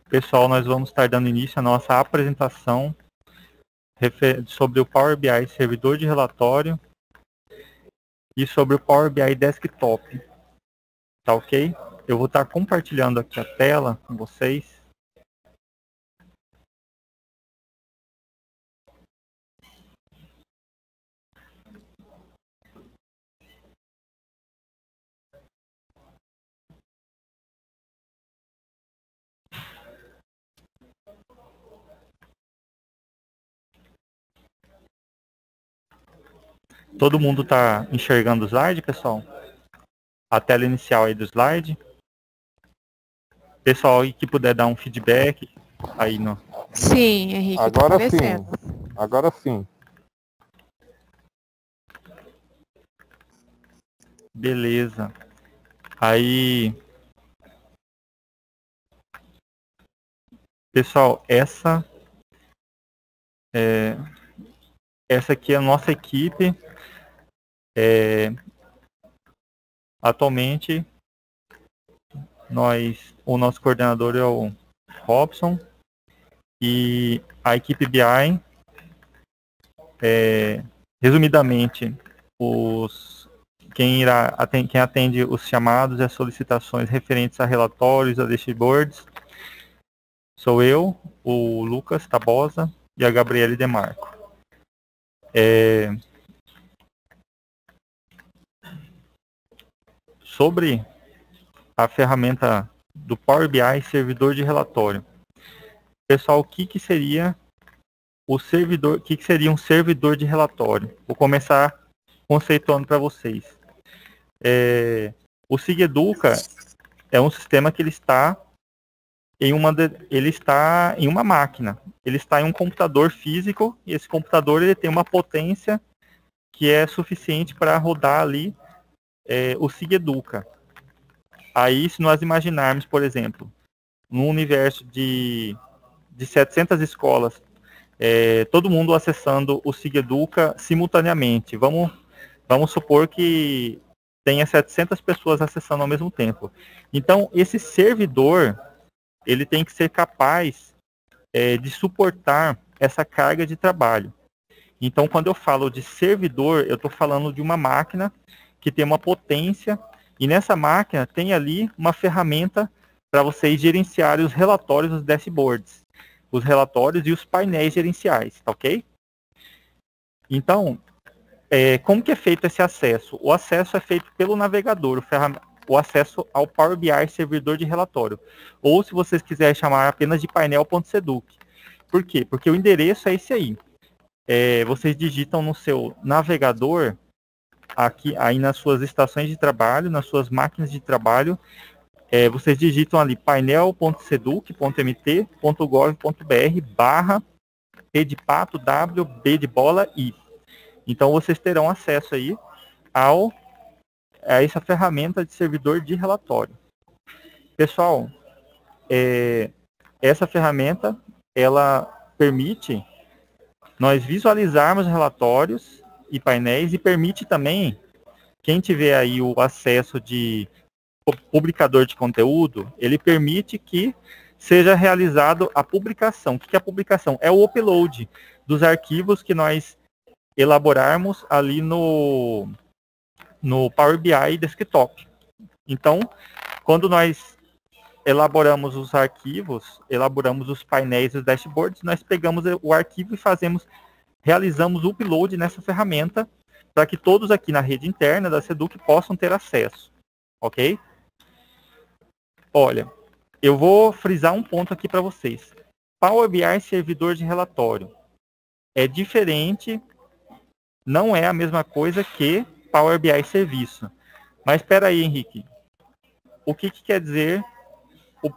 Pessoal, nós vamos estar dando início à nossa apresentação sobre o Power BI servidor de relatório e sobre o Power BI Desktop. Tá ok? Eu vou estar compartilhando aqui a tela com vocês. Todo mundo está enxergando o slide, pessoal? A tela inicial aí do slide. Pessoal aí que puder dar um feedback aí no... Sim, Henrique. Agora sim. Agora sim. Beleza. Aí... Pessoal, essa aqui é a nossa equipe. Atualmente, o nosso coordenador é o Robson e a equipe BI, resumidamente, quem atende os chamados e as solicitações referentes a relatórios, a dashboards, sou eu, o Lucas Tabosa e a Gabriele Demarco. Sobre a ferramenta do Power BI servidor de relatório. Pessoal, o que seria o servidor? O que seria um servidor de relatório? Vou começar conceituando para vocês. O SIGEDUCA é um sistema que ele está em uma máquina. Ele está em um computador físico e esse computador ele tem uma potência que é suficiente para rodar ali o SIGEDUCA. Aí, se nós imaginarmos, por exemplo, num universo de 700 escolas, todo mundo acessando o SIGEDUCA simultaneamente. Vamos supor que tenha 700 pessoas acessando ao mesmo tempo. Então, esse servidor, ele tem que ser capaz de suportar essa carga de trabalho. Então, quando eu falo de servidor, eu estou falando de uma máquina que tem uma potência, e nessa máquina tem ali uma ferramenta para vocês gerenciarem os relatórios dos dashboards, os relatórios e os painéis gerenciais, tá ok? Então, como que é feito esse acesso? O acesso é feito pelo navegador, o acesso ao Power BI servidor de relatório. Ou, se vocês quiserem chamar apenas de painel.seduc. Por quê? Porque o endereço é esse aí. Vocês digitam no seu navegador, aqui aí nas suas estações de trabalho, nas suas máquinas de trabalho, vocês digitam ali painel.seduc.mt.gov.br/P de pato, W, B de bola, I. Então vocês terão acesso aí a essa ferramenta de servidor de relatório. Pessoal, essa ferramenta, ela permite nós visualizarmos relatórios e painéis e permite também, quem tiver aí o acesso de publicador de conteúdo, ele permite que seja realizado a publicação. O que é a publicação? É o upload dos arquivos que nós elaborarmos ali no Power BI Desktop. Então, quando nós elaboramos os arquivos, elaboramos os painéis e os dashboards, nós pegamos o arquivo e realizamos o upload nessa ferramenta para que todos aqui na rede interna da Seduc possam ter acesso, ok? Olha, eu vou frisar um ponto aqui para vocês. Power BI servidor de relatório é diferente, não é a mesma coisa que Power BI serviço. Mas espera aí, Henrique. O que quer dizer?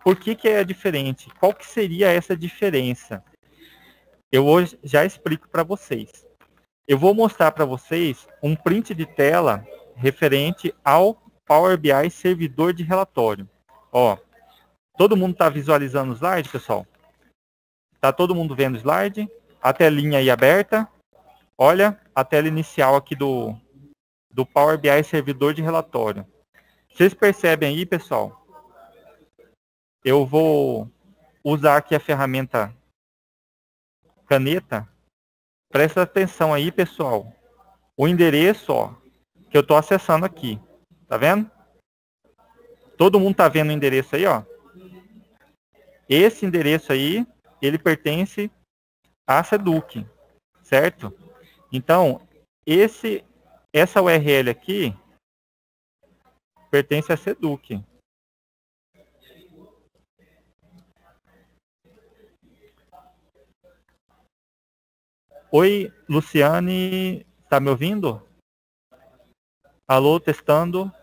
Por que é diferente? Qual que seria essa diferença? Eu hoje já explico para vocês. Eu vou mostrar para vocês um print de tela referente ao Power BI servidor de relatório. Ó, todo mundo está visualizando o slide, pessoal? Está todo mundo vendo o slide? A telinha aí aberta. Olha a tela inicial aqui do Power BI servidor de relatório. Vocês percebem aí, pessoal? Eu vou usar aqui a ferramenta caneta, presta atenção aí, pessoal. O endereço, ó, que eu estou acessando aqui. Tá vendo? Todo mundo tá vendo o endereço aí, ó. Esse endereço aí, ele pertence à Seduc, certo? Então, essa URL aqui pertence à Seduc. Oi, Luciane, tá me ouvindo? Alô, testando.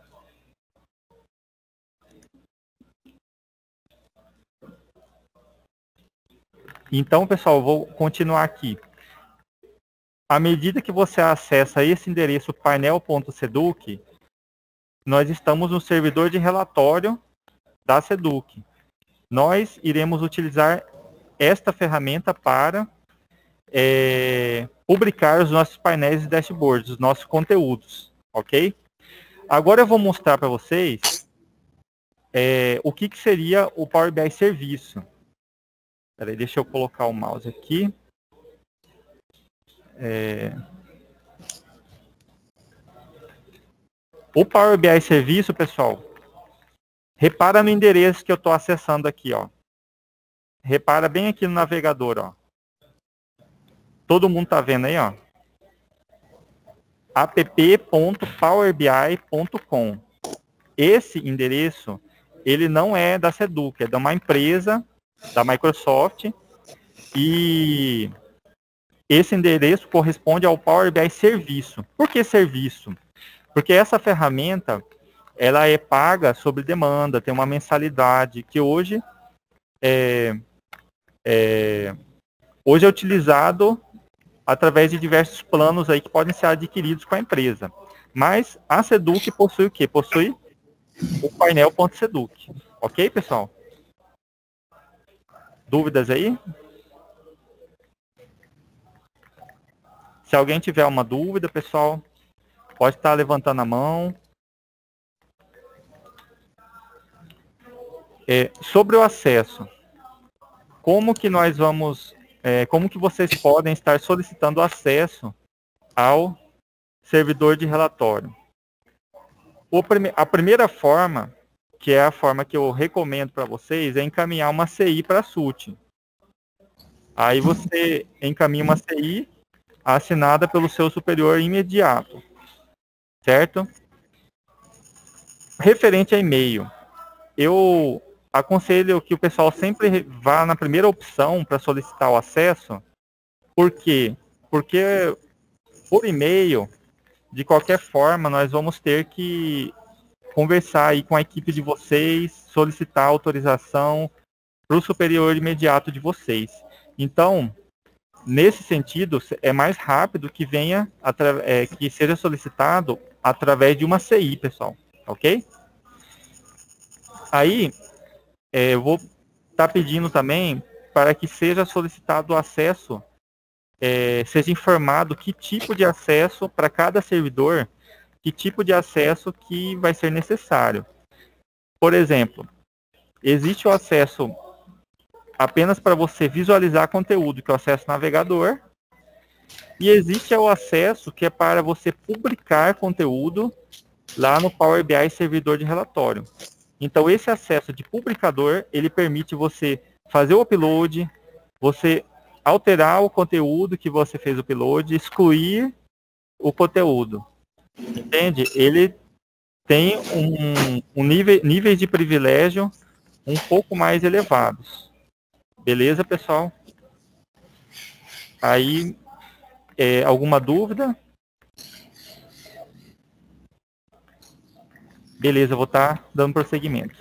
Então, pessoal, vou continuar aqui. À medida que você acessa esse endereço painel.seduc, nós estamos no servidor de relatório da Seduc. Nós iremos utilizar esta ferramenta para publicar os nossos painéis e dashboards, os nossos conteúdos, ok? Agora eu vou mostrar para vocês o que seria o Power BI Serviço. Peraí, deixa eu colocar o mouse aqui. O Power BI Serviço, pessoal, repara no endereço que eu estou acessando aqui, ó. Repara bem aqui no navegador, ó. Todo mundo tá vendo aí, ó. app.powerbi.com. Esse endereço, ele não é da Seduc, é de uma empresa da Microsoft, e esse endereço corresponde ao Power BI Serviço. Por que serviço? Porque essa ferramenta, ela é paga sob demanda, tem uma mensalidade, que hoje é utilizado através de diversos planos aí que podem ser adquiridos com a empresa. Mas a Seduc possui o quê? Possui o painel.seduc. Ok, pessoal? Dúvidas aí? Se alguém tiver uma dúvida, pessoal, pode estar levantando a mão. Sobre o acesso, como que nós vamos, como que vocês podem estar solicitando acesso ao servidor de relatório? A primeira forma, que é a forma que eu recomendo para vocês, é encaminhar uma CI para a SUT. Aí você encaminha uma CI assinada pelo seu superior imediato, certo? Referente a e-mail, eu aconselho que o pessoal sempre vá na primeira opção para solicitar o acesso. Por quê? Porque por e-mail, de qualquer forma, nós vamos ter que conversar aí com a equipe de vocês, solicitar autorização para o superior imediato de vocês. Então, nesse sentido, é mais rápido que venha, que seja solicitado através de uma CI, pessoal, ok? Aí, eu vou estar pedindo também para que seja solicitado o acesso, seja informado que tipo de acesso para cada servidor, que tipo de acesso que vai ser necessário. Por exemplo, existe o acesso apenas para você visualizar conteúdo, que é o acesso navegador, e existe o acesso que é para você publicar conteúdo lá no Power BI servidor de relatório. Então, esse acesso de publicador, ele permite você fazer o upload, você alterar o conteúdo que você fez o upload, excluir o conteúdo. Entende? Ele tem níveis de privilégio um pouco mais elevados. Beleza, pessoal? Aí, alguma dúvida? Beleza, eu vou estar dando prosseguimento.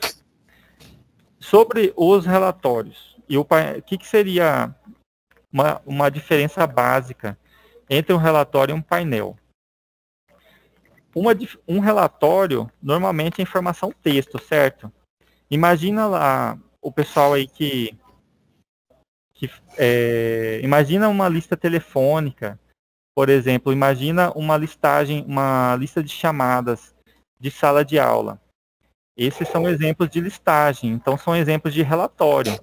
Sobre os relatórios, e o que seria uma diferença básica entre um relatório e um painel? Um relatório, normalmente, é informação texto, certo? Imagina lá o pessoal aí imagina uma lista telefônica, por exemplo, imagina uma lista de chamadas de sala de aula. Esses são exemplos de listagem, então são exemplos de relatório.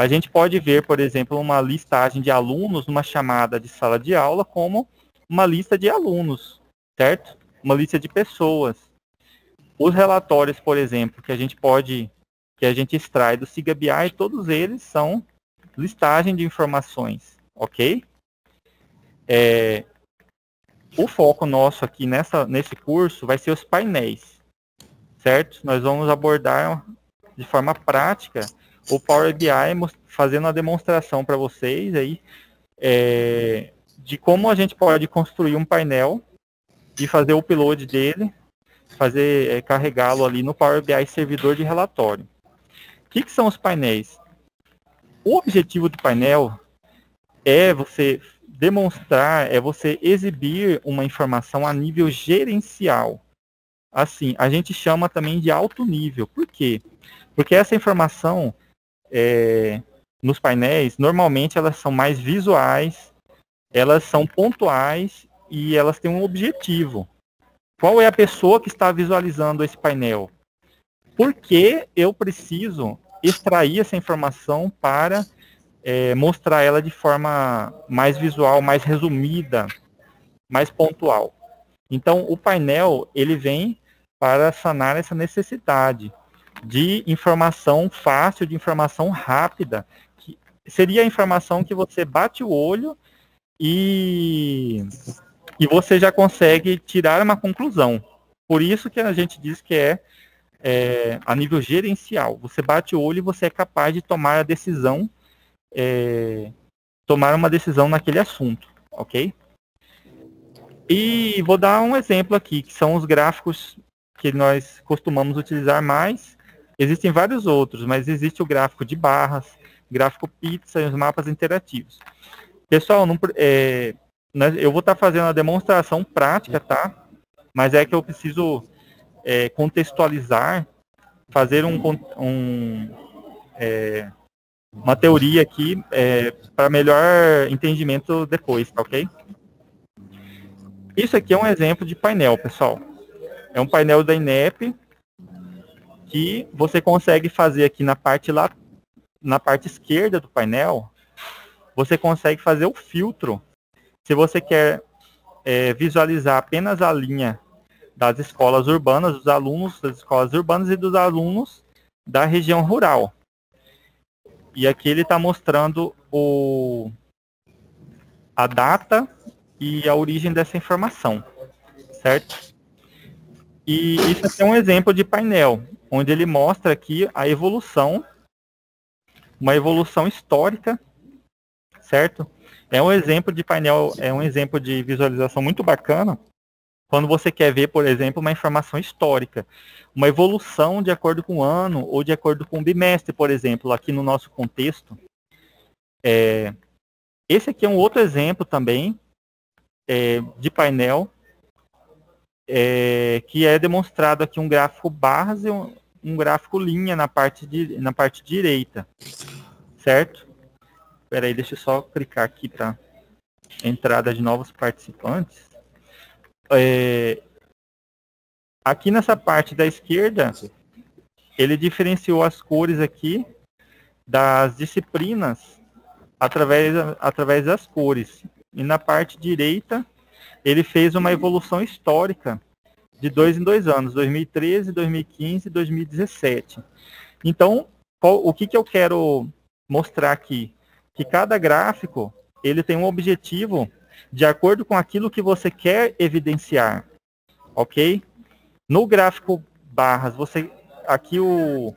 A gente pode ver, por exemplo, uma listagem de alunos numa chamada de sala de aula como uma lista de alunos, certo? Uma lista de pessoas. Os relatórios, por exemplo, que a gente extrai do Siga BI, todos eles são listagem de informações, ok? O foco nosso aqui nesse curso vai ser os painéis, certo? Nós vamos abordar de forma prática o Power BI, fazendo uma demonstração para vocês aí de como a gente pode construir um painel e fazer o upload dele, carregá-lo ali no Power BI servidor de relatório. O que são os painéis? O objetivo do painel é você demonstrar, é você exibir uma informação a nível gerencial. Assim, a gente chama também de alto nível. Por quê? Porque essa informação nos painéis, normalmente elas são mais visuais, elas são pontuais e elas têm um objetivo. Qual é a pessoa que está visualizando esse painel? Por que eu preciso extrair essa informação para mostrar ela de forma mais visual, mais resumida, mais pontual? Então, o painel, ele vem para sanar essa necessidade de informação fácil, de informação rápida, que seria a informação que você bate o olho e você já consegue tirar uma conclusão. Por isso que a gente diz que é a nível gerencial. Você bate o olho e você é capaz de tomar a decisão, tomar uma decisão naquele assunto, ok? E vou dar um exemplo aqui, que são os gráficos que nós costumamos utilizar mais. Existem vários outros, mas existe o gráfico de barras, gráfico pizza e os mapas interativos. Pessoal, eu vou estar fazendo a demonstração prática, tá? Mas é que eu preciso contextualizar, fazer uma teoria aqui para melhor entendimento depois, tá ok? Isso aqui é um exemplo de painel, pessoal. É um painel da INEP que você consegue fazer aqui na parte esquerda do painel, você consegue fazer o filtro. Se você quer visualizar apenas a linha das escolas urbanas, dos alunos das escolas urbanas e dos alunos da região rural. E aqui ele está mostrando a data e a origem dessa informação, certo? E isso aqui é um exemplo de painel, onde ele mostra aqui a evolução, uma evolução histórica, certo? É um exemplo de painel, é um exemplo de visualização muito bacana, quando você quer ver, por exemplo, uma informação histórica, uma evolução de acordo com o ano ou de acordo com o bimestre, por exemplo, aqui no nosso contexto. Esse aqui é um outro exemplo também de painel, que é demonstrado aqui um gráfico barras e um gráfico linha na parte direita, certo? Espera aí, deixa eu só clicar aqui para entrada de novos participantes. Aqui nessa parte da esquerda, ele diferenciou as cores aqui das disciplinas através das cores. E na parte direita, ele fez uma evolução histórica de 2 em 2 anos, 2013, 2015 e 2017. Então, o que eu quero mostrar aqui? Que cada gráfico, ele tem um objetivo de acordo com aquilo que você quer evidenciar, ok? No gráfico barras, aqui o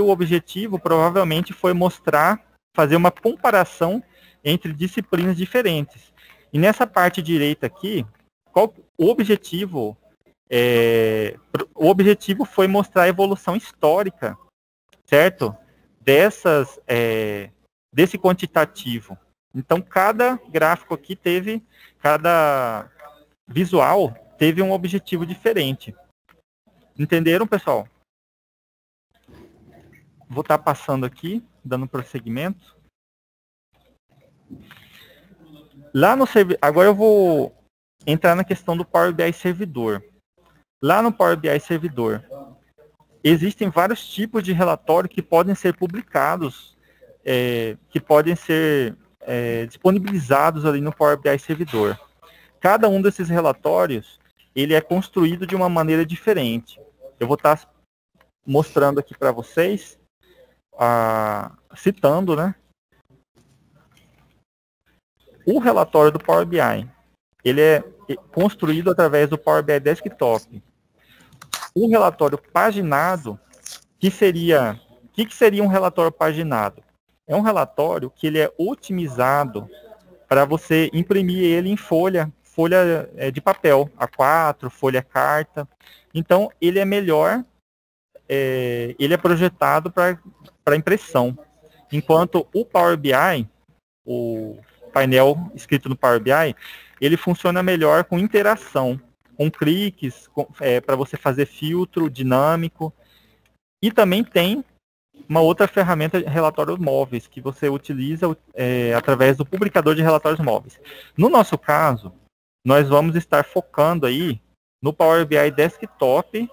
objetivo provavelmente foi fazer uma comparação entre disciplinas diferentes. E nessa parte direita aqui, o objetivo foi mostrar a evolução histórica, certo? Desse quantitativo. Então, cada gráfico aqui cada visual teve um objetivo diferente. Entenderam, pessoal? Vou estar passando aqui, dando prosseguimento. Agora eu vou entrar na questão do Power BI Servidor. Lá no Power BI Servidor, existem vários tipos de relatório que podem ser publicados, que podem ser disponibilizados ali no Power BI Servidor. Cada um desses relatórios, ele é construído de uma maneira diferente. Eu vou estar mostrando aqui para vocês, citando, né? O relatório do Power BI, ele é construído através do Power BI Desktop. O relatório paginado, o que seria um relatório paginado? É um relatório que ele é otimizado para você imprimir ele em folha de papel, A4, folha carta. Então, ele é melhor, ele é projetado para impressão. Enquanto o Power BI, o painel escrito no Power BI, ele funciona melhor com interação, com cliques, para você fazer filtro dinâmico. E também tem uma outra ferramenta de relatórios móveis, que você utiliza através do publicador de relatórios móveis. No nosso caso, nós vamos estar focando aí no Power BI Desktop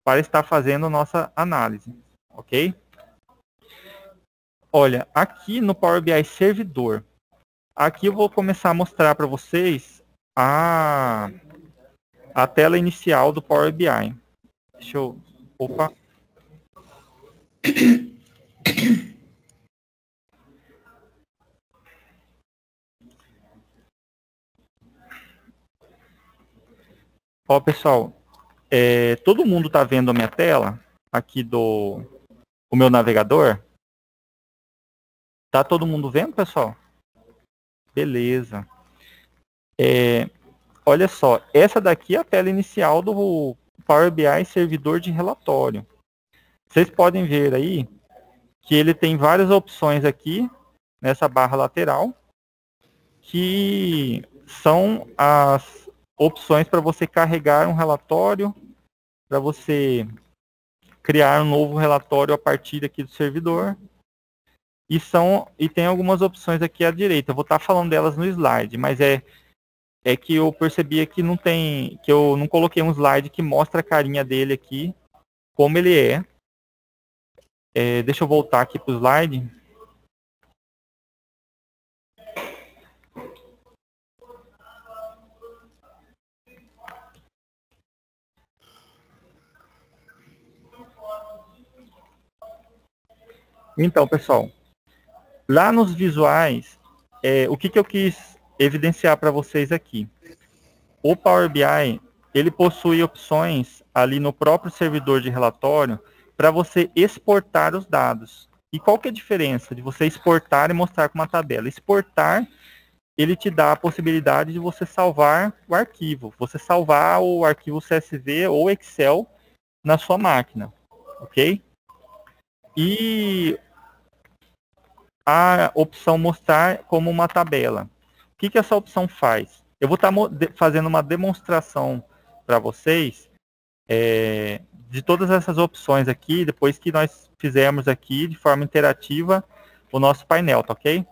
para estar fazendo nossa análise, ok? Olha, aqui no Power BI Servidor, aqui eu vou começar a mostrar para vocês a tela inicial do Power BI. Deixa eu... Opa! Ó, pessoal, todo mundo está vendo a minha tela aqui o meu navegador? Tá todo mundo vendo, pessoal? Beleza. Olha só, essa daqui é a tela inicial do Power BI Servidor de Relatório. Vocês podem ver aí que ele tem várias opções aqui nessa barra lateral, que são as opções para você carregar um relatório, para você criar um novo relatório a partir aqui do servidor. E tem algumas opções aqui à direita. Eu vou estar falando delas no slide, mas é que eu percebi que eu não coloquei um slide que mostra a carinha dele aqui, como ele é. Deixa eu voltar aqui para o slide. Então, pessoal, lá nos visuais, o que eu quis evidenciar para vocês aqui? O Power BI, ele possui opções ali no próprio servidor de relatório para você exportar os dados. E qual que é a diferença de você exportar e mostrar com uma tabela? Exportar, ele te dá a possibilidade de você salvar o arquivo. Você salvar o arquivo CSV ou Excel na sua máquina, ok? E a opção mostrar como uma tabela. O que essa opção faz? Eu vou estar fazendo uma demonstração para vocês de todas essas opções aqui, depois que nós fizermos aqui de forma interativa o nosso painel, tá ok?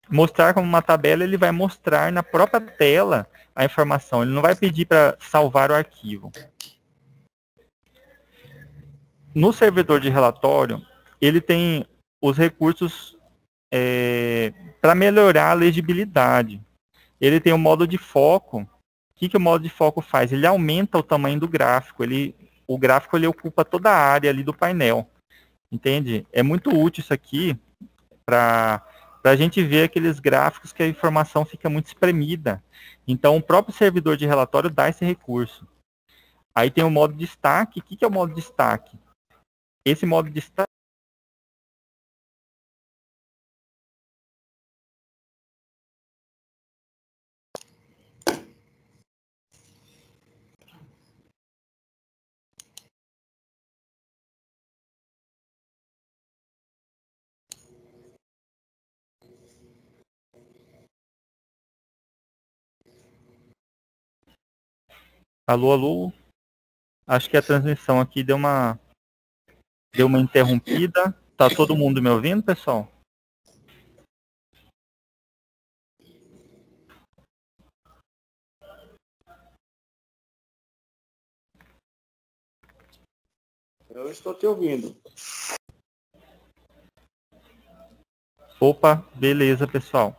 Mostrar como uma tabela, ele vai mostrar na própria tela a informação, ele não vai pedir para salvar o arquivo. No servidor de relatório, ele tem os recursos para melhorar a legibilidade. Ele tem o modo de foco. O que o modo de foco faz? Ele aumenta o tamanho do gráfico. O gráfico ele ocupa toda a área ali do painel. Entende? É muito útil isso aqui para a gente ver aqueles gráficos que a informação fica muito espremida. Então, o próprio servidor de relatório dá esse recurso. Aí tem o modo destaque. O que é o modo destaque? Esse modo destaque alô, alô. Acho que a transmissão aqui deu uma interrompida. Tá todo mundo me ouvindo, pessoal? Eu estou te ouvindo. Opa, beleza, pessoal.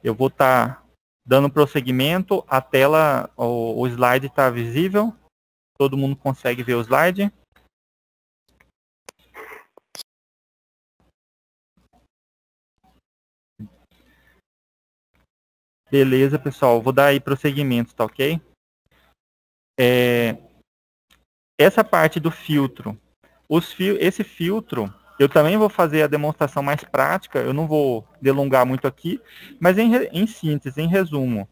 Eu vou estar dando prosseguimento. A tela, o slide está visível? Todo mundo consegue ver o slide? Beleza, pessoal. Vou dar aí prosseguimento, tá ok? Essa parte do filtro. Esse filtro, eu também vou fazer a demonstração mais prática. Eu não vou delongar muito aqui, mas em síntese, em resumo,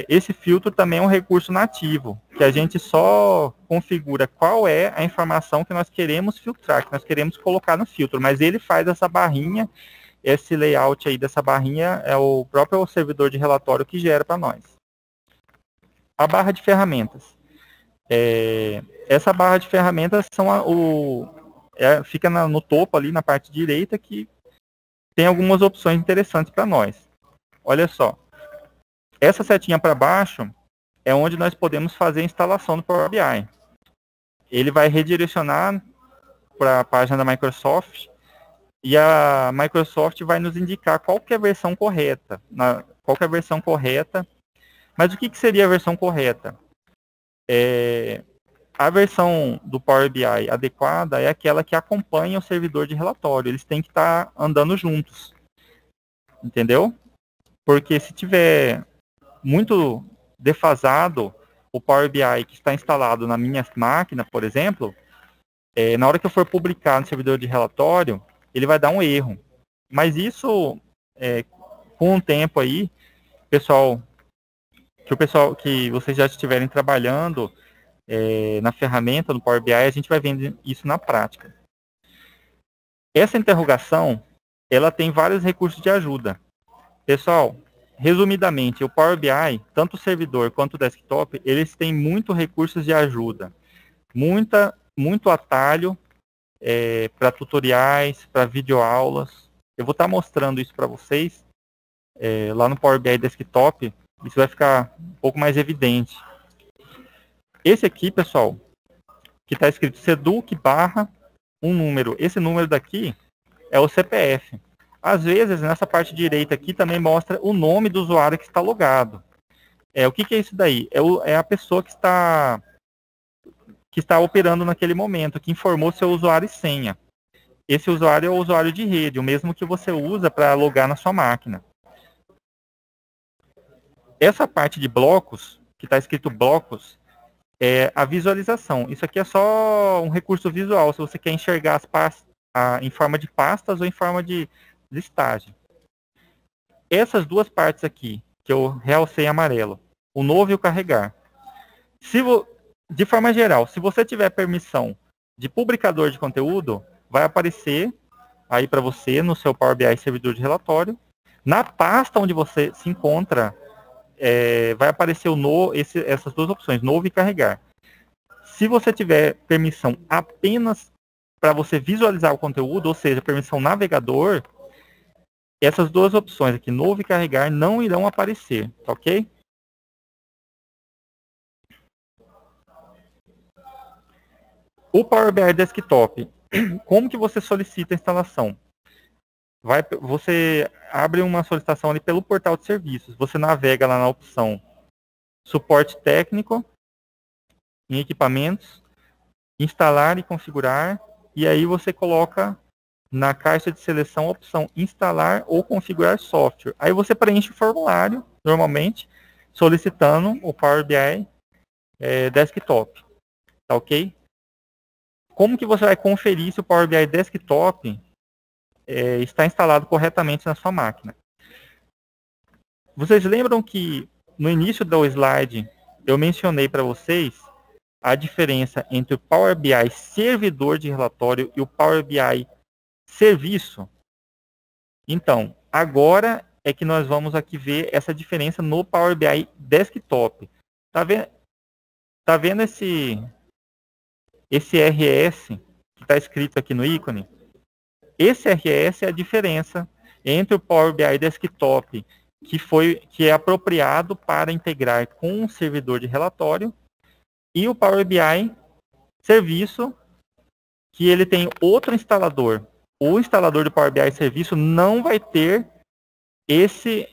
esse filtro também é um recurso nativo, que a gente só configura qual é a informação que nós queremos filtrar, que nós queremos colocar no filtro, mas ele faz essa barrinha. Esse layout aí dessa barrinha é o próprio servidor de relatório que gera para nós. A barra de ferramentas. Essa barra de ferramentas fica no topo ali, na parte direita, que tem algumas opções interessantes para nós. Olha só. Essa setinha para baixo é onde nós podemos fazer a instalação do Power BI. Ele vai redirecionar para a página da Microsoft, e a Microsoft vai nos indicar qual que é a versão correta. Mas o que seria a versão correta? A versão do Power BI adequada é aquela que acompanha o servidor de relatório. Eles têm que estar andando juntos. Entendeu? Porque se tiver muito defasado o Power BI que está instalado na minha máquina, por exemplo, na hora que eu for publicar no servidor de relatório, ele vai dar um erro. Mas isso, com o tempo aí, que vocês já estiverem trabalhando na ferramenta, no Power BI, a gente vai vendo isso na prática. Essa interrogação, ela tem vários recursos de ajuda. Pessoal, resumidamente, o Power BI, tanto o servidor quanto o desktop, eles têm muitos recursos de ajuda. Muito atalho para tutoriais, para videoaulas. Eu vou estar mostrando isso para vocês lá no Power BI Desktop. Isso vai ficar um pouco mais evidente. Esse aqui, pessoal, que está escrito Seduc barra um número. Esse número daqui é o CPF. Às vezes, nessa parte direita aqui também mostra o nome do usuário que está logado. O que é isso daí? É a pessoa que está operando naquele momento, que informou seu usuário e senha. Esse usuário é o usuário de rede, o mesmo que você usa para logar na sua máquina. Essa parte de blocos, que está escrito blocos, é a visualização. Isso aqui é só um recurso visual, se você quer enxergar as pastas em forma de pastas ou em forma de listagem. Essas duas partes aqui, que eu realcei em amarelo, o novo e o carregar. De forma geral, se você tiver permissão de publicador de conteúdo, vai aparecer aí para você no seu Power BI servidor de relatório. Na pasta onde você se encontra, vai aparecer essas duas opções, novo e carregar. Se você tiver permissão apenas para você visualizar o conteúdo, ou seja, permissão navegador, essas duas opções aqui, novo e carregar, não irão aparecer, tá ok? O Power BI Desktop, como que você solicita a instalação? Você abre uma solicitação ali pelo portal de serviços. Você navega lá na opção suporte técnico, em equipamentos, instalar e configurar, e aí você coloca na caixa de seleção a opção instalar ou configurar software. Aí você preenche o formulário, normalmente, solicitando o Power BI Desktop. Tá ok? Como que você vai conferir se o Power BI Desktop está instalado corretamente na sua máquina? Vocês lembram que no início do slide eu mencionei para vocês a diferença entre o Power BI servidor de relatório e o Power BI serviço? Então, agora é que nós vamos aqui ver essa diferença no Power BI Desktop. Tá vendo esse RS que está escrito aqui no ícone? Esse RS é a diferença entre o Power BI Desktop, que é apropriado para integrar com um servidor de relatório, e o Power BI Serviço, que ele tem outro instalador. O instalador do Power BI Serviço não vai ter esses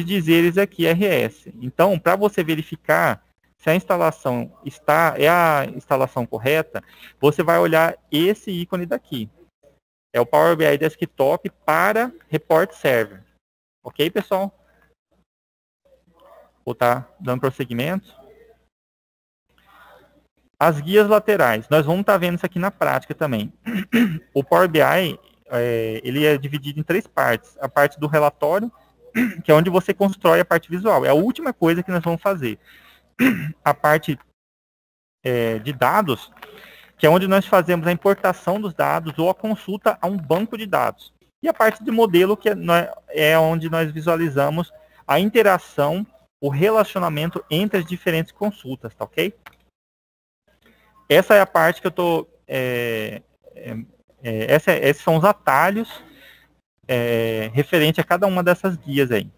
dizeres aqui, RS. Então, para você verificar se a instalação é a instalação correta, você vai olhar esse ícone daqui. É o Power BI Desktop para Report Server. Ok, pessoal? Vou estar dando prosseguimento. As guias laterais. Nós vamos estar vendo isso aqui na prática também. O Power BI, ele é dividido em 3 partes. A parte do relatório, que é onde você constrói a parte visual. É a última coisa que nós vamos fazer. A parte de dados, que é onde nós fazemos a importação dos dados ou a consulta a um banco de dados. E a parte de modelo, que é onde nós visualizamos a interação, o relacionamento entre as diferentes consultas, tá ok? Essa é a parte que eu estou... esses são os atalhos referente a cada uma dessas guias aí.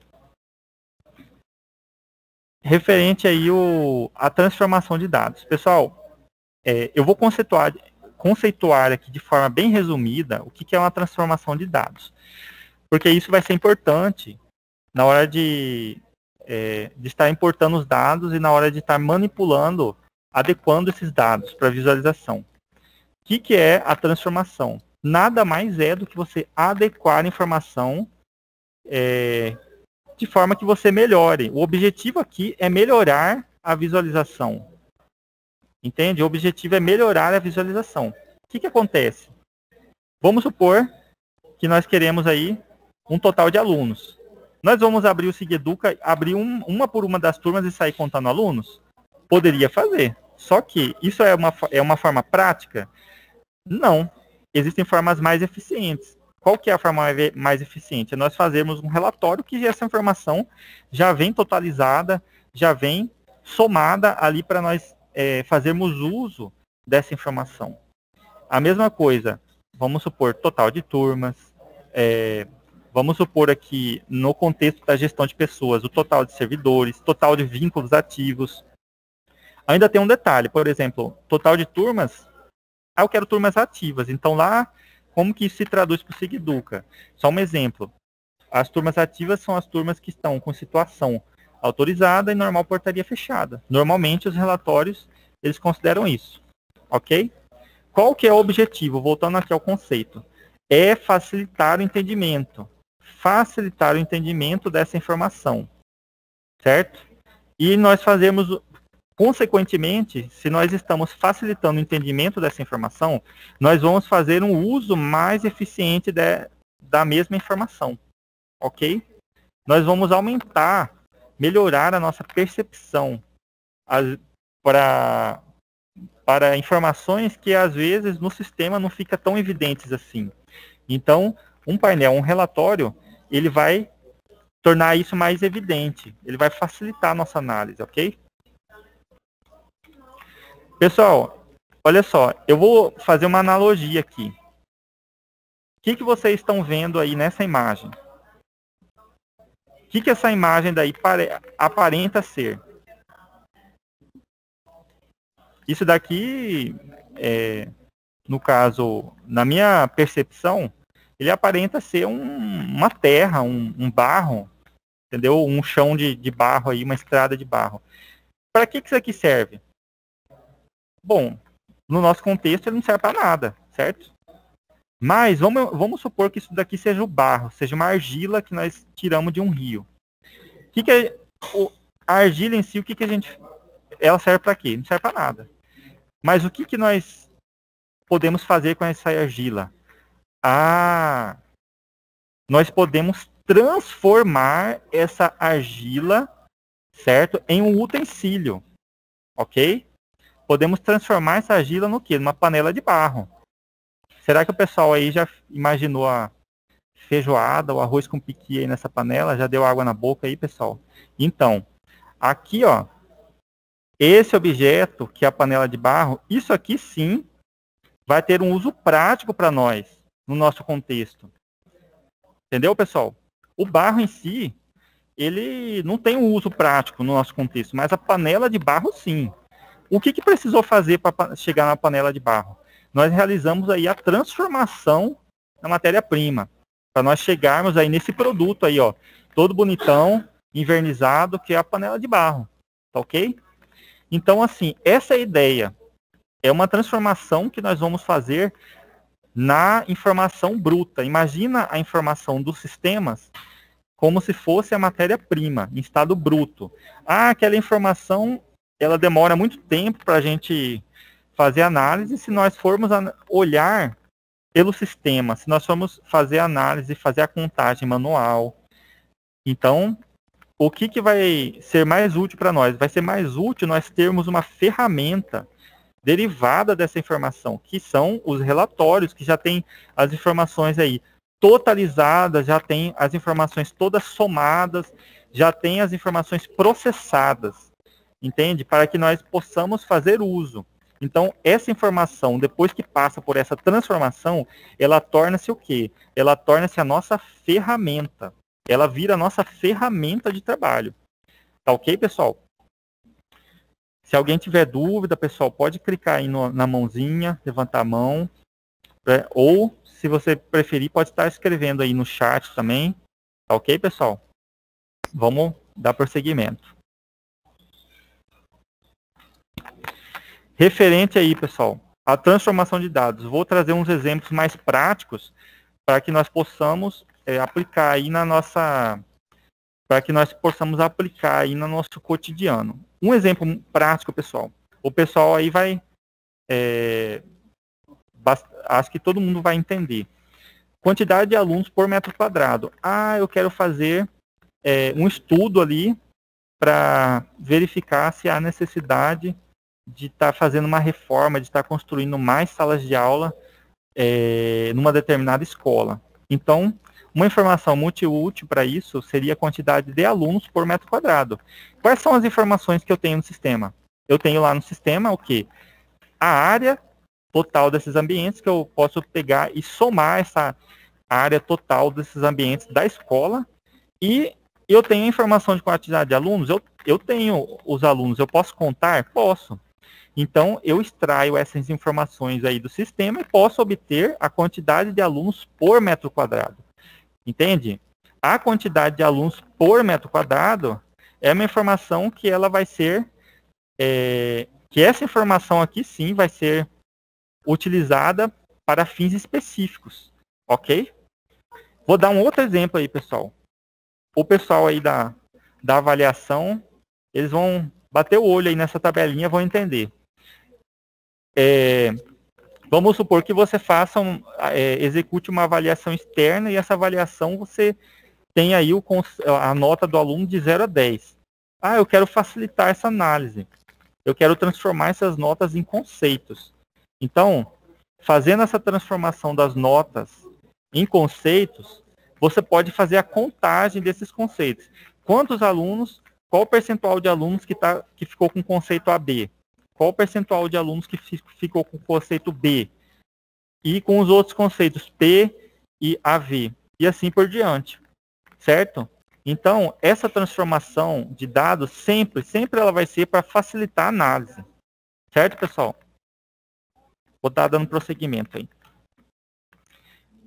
Referente aí a transformação de dados. Pessoal, eu vou conceituar aqui de forma bem resumida o que é uma transformação de dados. Porque isso vai ser importante na hora de estar importando os dados e na hora de estar manipulando, adequando esses dados para visualização. O que é a transformação? Nada mais é do que você adequar a informação de forma que você melhore. O objetivo aqui é melhorar a visualização. Entende? O objetivo é melhorar a visualização. O que acontece? Vamos supor que nós queremos aí um total de alunos. Nós vamos abrir o SigEduca, abrir uma por uma das turmas e sair contando alunos? Poderia fazer. Só que isso é uma forma prática? Não. Existem formas mais eficientes. Qual que é a forma mais eficiente? É nós fazermos um relatório que essa informação já vem totalizada, já vem somada ali para nós fazermos uso dessa informação. A mesma coisa, vamos supor, total de turmas, vamos supor aqui, no contexto da gestão de pessoas, o total de servidores, total de vínculos ativos. Ainda tem um detalhe, por exemplo, total de turmas, eu quero turmas ativas, então lá, como que isso se traduz para o SigEduca? Só um exemplo, as turmas ativas são as turmas que estão com situação autorizada e normal portaria fechada. Normalmente os relatórios, eles consideram isso, ok? Qual que é o objetivo? Voltando aqui ao conceito. É facilitar o entendimento. Facilitar o entendimento dessa informação, certo? E nós fazemos, consequentemente, se nós estamos facilitando o entendimento dessa informação, nós vamos fazer um uso mais eficiente da mesma informação, ok? Nós vamos aumentar, melhorar a nossa percepção para informações que às vezes no sistema não fica tão evidentes assim. Então, um painel, um relatório, ele vai tornar isso mais evidente. Ele vai facilitar a nossa análise, ok? Pessoal, olha só, eu vou fazer uma analogia aqui. O que vocês estão vendo aí nessa imagem? O que essa imagem daí aparenta ser? Isso daqui, no caso, na minha percepção, ele aparenta ser uma terra, um barro, entendeu? Um chão de barro aí, uma estrada de barro. Para que isso aqui serve? Bom, no nosso contexto ele não serve para nada, certo? Mas vamos supor que isso daqui seja o barro, seja uma argila que nós tiramos de um rio. A argila em si, ela serve para quê? Não serve para nada. Mas o que nós podemos fazer com essa argila? Nós podemos transformar essa argila, certo, em um utensílio, ok? Podemos transformar essa argila no quê? Numa panela de barro. Será que o pessoal aí já imaginou a feijoada, o arroz com piqui aí nessa panela? Já deu água na boca aí, pessoal? Então, aqui, ó, esse objeto, que é a panela de barro, isso aqui sim vai ter um uso prático para nós, no nosso contexto. Entendeu, pessoal? O barro em si, ele não tem um uso prático no nosso contexto, mas a panela de barro sim. O que precisou fazer para chegar na panela de barro? nós realizamos aí a transformação da matéria-prima, para nós chegarmos aí nesse produto aí, ó, todo bonitão, invernizado, que é a panela de barro, tá ok? Então, assim, essa é a ideia. É uma transformação que nós vamos fazer na informação bruta. Imagina a informação dos sistemas como se fosse a matéria-prima, em estado bruto. Ah, aquela informação, ela demora muito tempo para a gente fazer análise. Se nós formos olhar pelo sistema, se nós formos fazer análise, fazer a contagem manual, então, o que vai ser mais útil para nós? Vai ser mais útil nós termos uma ferramenta derivada dessa informação, que são os relatórios, que já tem as informações aí totalizadas, já tem as informações todas somadas, já tem as informações processadas, entende? Para que nós possamos fazer uso. Então, essa informação, depois que passa por essa transformação, ela torna-se o quê? Ela torna-se a nossa ferramenta. Ela vira a nossa ferramenta de trabalho. Tá ok, pessoal? Se alguém tiver dúvida, pessoal, pode clicar aí na mãozinha, levantar a mão, ou, se você preferir, pode estar escrevendo aí no chat também. Tá ok, pessoal? Vamos dar prosseguimento. Referente aí, pessoal, a transformação de dados. Vou trazer uns exemplos mais práticos para que nós possamos aplicar aí na nossa... para que nós possamos aplicar aí no nosso cotidiano. Um exemplo prático, pessoal. O pessoal aí vai... acho que todo mundo vai entender. Quantidade de alunos por metro quadrado. Ah, eu quero fazer um estudo ali para verificar se há necessidade de estar fazendo uma reforma, de estar construindo mais salas de aula numa determinada escola. Então, uma informação muito útil para isso seria a quantidade de alunos por metro quadrado. Quais são as informações que eu tenho no sistema? Eu tenho lá no sistema o quê? A área total desses ambientes, que eu posso pegar e somar essa área total desses ambientes da escola. E eu tenho a informação de quantidade de alunos, eu tenho os alunos, eu posso contar? Posso. Então, eu extraio essas informações aí do sistema e posso obter a quantidade de alunos por metro quadrado. Entende? A quantidade de alunos por metro quadrado é uma informação que ela vai ser... que essa informação aqui, sim, vai ser utilizada para fins específicos. Ok? Vou dar um outro exemplo aí, pessoal. O pessoal aí da avaliação, eles vão bater o olho aí nessa tabelinha, vão entender. Vamos supor que você faça execute uma avaliação externa e essa avaliação você tem aí a nota do aluno de 0 a 10. Ah, eu quero facilitar essa análise. Eu quero transformar essas notas em conceitos. Então, fazendo essa transformação das notas em conceitos, você pode fazer a contagem desses conceitos. Quantos alunos, qual o percentual de alunos que ficou com o conceito AB? Qual o percentual de alunos que ficou com o conceito B? E com os outros conceitos P e AV. E assim por diante. Certo? Então, essa transformação de dados sempre ela vai ser para facilitar a análise. Certo, pessoal? Vou estar dando prosseguimento aí.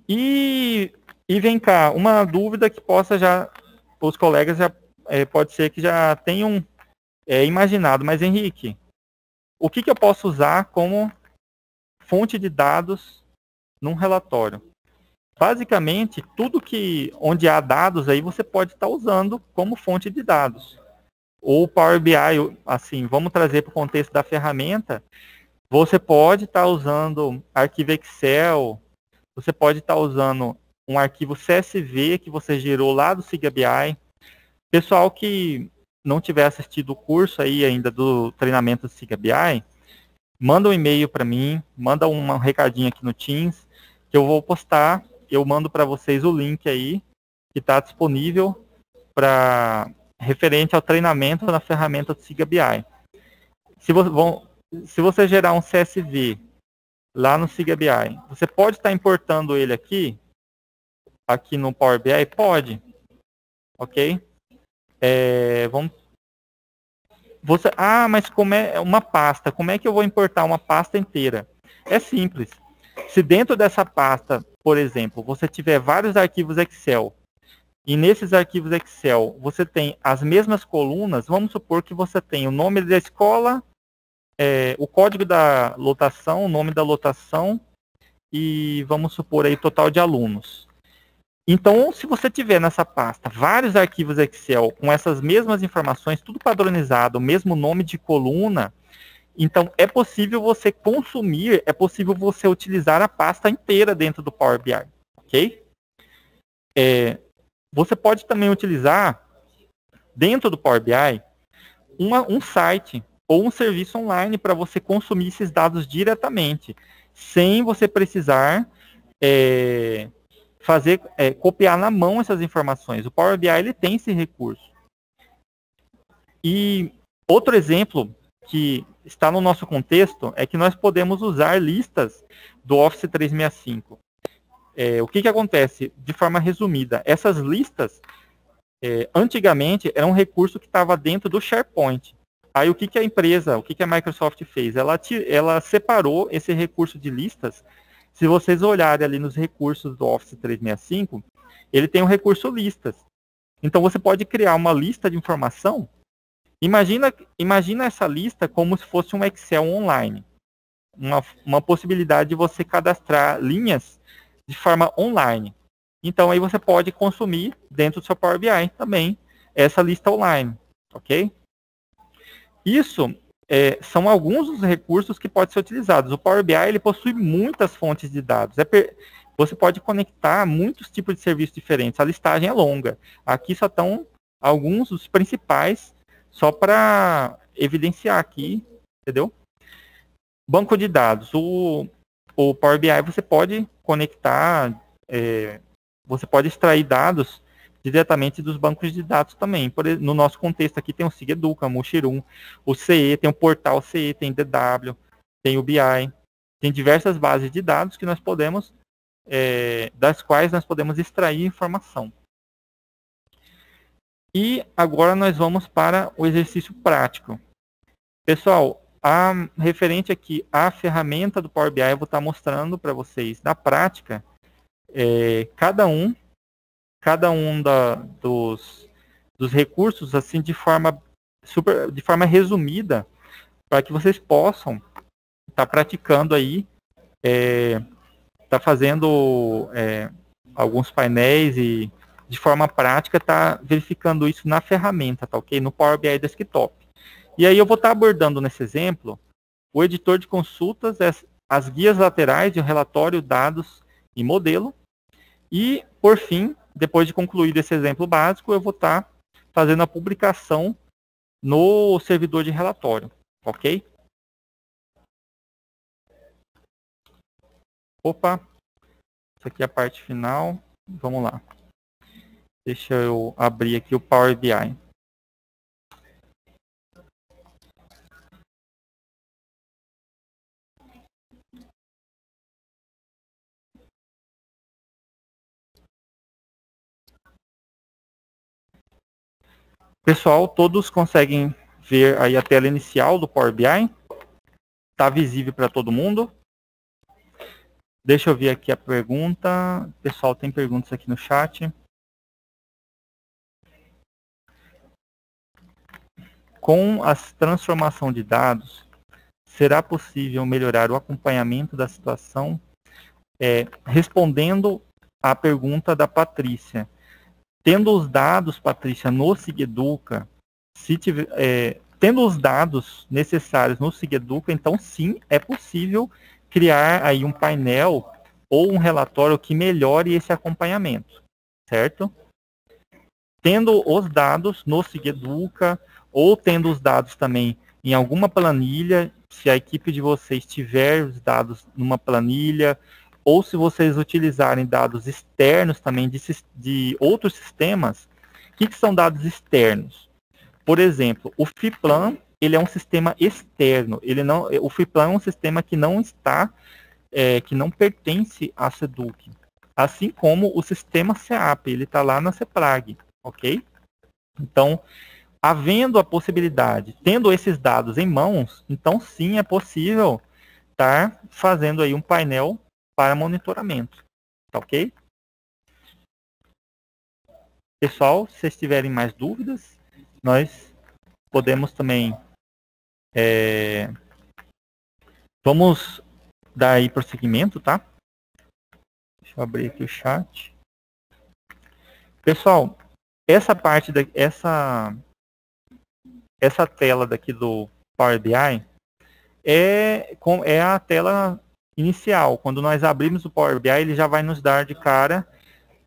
E vem cá, uma dúvida que os colegas pode ser que já tenham imaginado. Mas, Henrique, o que eu posso usar como fonte de dados num relatório? Basicamente, tudo onde há dados aí, você pode estar usando como fonte de dados. Ou Power BI, assim, vamos trazer para o contexto da ferramenta, você pode estar usando arquivo Excel, você pode estar usando um arquivo CSV que você gerou lá do Siga BI. Pessoal que não tiver assistido o curso aí ainda do treinamento do Siga BI, manda um e-mail para mim, manda um recadinho aqui no Teams, que eu vou postar, eu mando para vocês o link aí, que está disponível referente ao treinamento na ferramenta do Siga BI. Se você gerar um CSV lá no Siga BI, você pode estar importando ele aqui no Power BI? Pode. Ok? Mas como é uma pasta? Como é que eu vou importar uma pasta inteira? É simples. Se dentro dessa pasta, por exemplo, você tiver vários arquivos Excel, e nesses arquivos Excel você tem as mesmas colunas, vamos supor que você tem o nome da escola, o código da lotação, o nome da lotação, e vamos supor aí total de alunos. Então, se você tiver nessa pasta vários arquivos Excel com essas mesmas informações, tudo padronizado, o mesmo nome de coluna, então é possível você consumir, é possível você utilizar a pasta inteira dentro do Power BI, ok? Você pode também utilizar, dentro do Power BI, um site ou um serviço online para você consumir esses dados diretamente, sem você precisar copiar na mão essas informações. O Power BI ele tem esse recurso. E outro exemplo que está no nosso contexto é que nós podemos usar listas do Office 365. O que acontece? De forma resumida, essas listas, antigamente, era um recurso que estava dentro do SharePoint. Aí o que a Microsoft fez? Ela separou esse recurso de listas. Se vocês olharem ali nos recursos do Office 365, ele tem um recurso listas. Então você pode criar uma lista de informação. Imagina essa lista como se fosse um Excel online. Uma possibilidade de você cadastrar linhas de forma online. Então aí você pode consumir dentro do seu Power BI também essa lista online, ok? Isso são alguns dos recursos que podem ser utilizados. O Power BI ele possui muitas fontes de dados. Você pode conectar muitos tipos de serviços diferentes. A listagem é longa. Aqui só estão alguns dos principais, só para evidenciar aqui, entendeu? Banco de dados. O Power BI você pode conectar, você pode extrair dados diretamente dos bancos de dados também. No nosso contexto aqui tem o SIGEDUCA, o Mushroom, o CE, tem o portal CE, tem DW, tem o BI, tem diversas bases de dados que nós podemos, das quais nós podemos extrair informação. E agora nós vamos para o exercício prático. Pessoal, referente aqui à ferramenta do Power BI, eu vou estar mostrando para vocês na prática cada um dos recursos assim de forma resumida, para que vocês possam estar praticando aí, fazendo alguns painéis e de forma prática tá verificando isso na ferramenta, tá ok? No Power BI Desktop. E aí eu vou estar abordando nesse exemplo o editor de consultas, as guias laterais de um relatório, dados e modelo. E, por fim, depois de concluir esse exemplo básico, eu vou estar fazendo a publicação no servidor de relatório, ok? Opa, isso aqui é a parte final. Vamos lá. Deixa eu abrir aqui o Power BI. Pessoal, todos conseguem ver aí a tela inicial do Power BI? Está visível para todo mundo? Deixa eu ver aqui a pergunta. Pessoal, tem perguntas aqui no chat. Com a transformação de dados, será possível melhorar o acompanhamento da situação? Respondendo à pergunta da Patrícia. Tendo os dados, Patrícia, no SIGEDUCA, tendo os dados necessários no SIGEDUCA, então sim, é possível criar aí um painel ou um relatório que melhore esse acompanhamento, certo? Tendo os dados no SIGEDUCA ou tendo os dados também em alguma planilha, se a equipe de vocês tiver os dados numa planilha, ou se vocês utilizarem dados externos também de outros sistemas. O que são dados externos? Por exemplo, o FIPLAN, ele é um sistema externo. O FIPLAN é um sistema que não pertence à SEDUC. Assim como o sistema SEAP, ele está lá na CEPRAG, ok? Então, havendo a possibilidade, tendo esses dados em mãos, então sim é possível estar fazendo aí um painel para monitoramento, tá ok? Pessoal, se vocês tiverem mais dúvidas, nós podemos também vamos dar aí prosseguimento, tá? Deixa eu abrir aqui o chat. Pessoal, essa parte essa tela daqui do Power BI é a tela inicial. Quando nós abrimos o Power BI, ele já vai nos dar de cara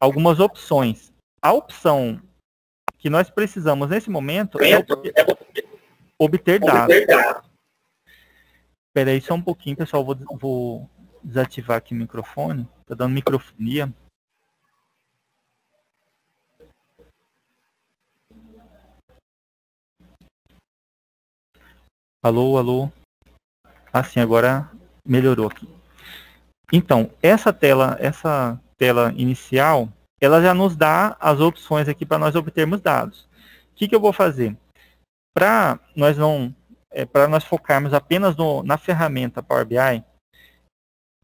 algumas opções. A opção que nós precisamos nesse momento é obter dados. Espera aí só um pouquinho, pessoal. Vou desativar aqui o microfone. Está dando microfonia. Alô, alô. Assim, agora melhorou aqui. Então, essa tela inicial, ela já nos dá as opções aqui para nós obtermos dados. O que eu vou fazer? Para nós focarmos apenas na ferramenta Power BI,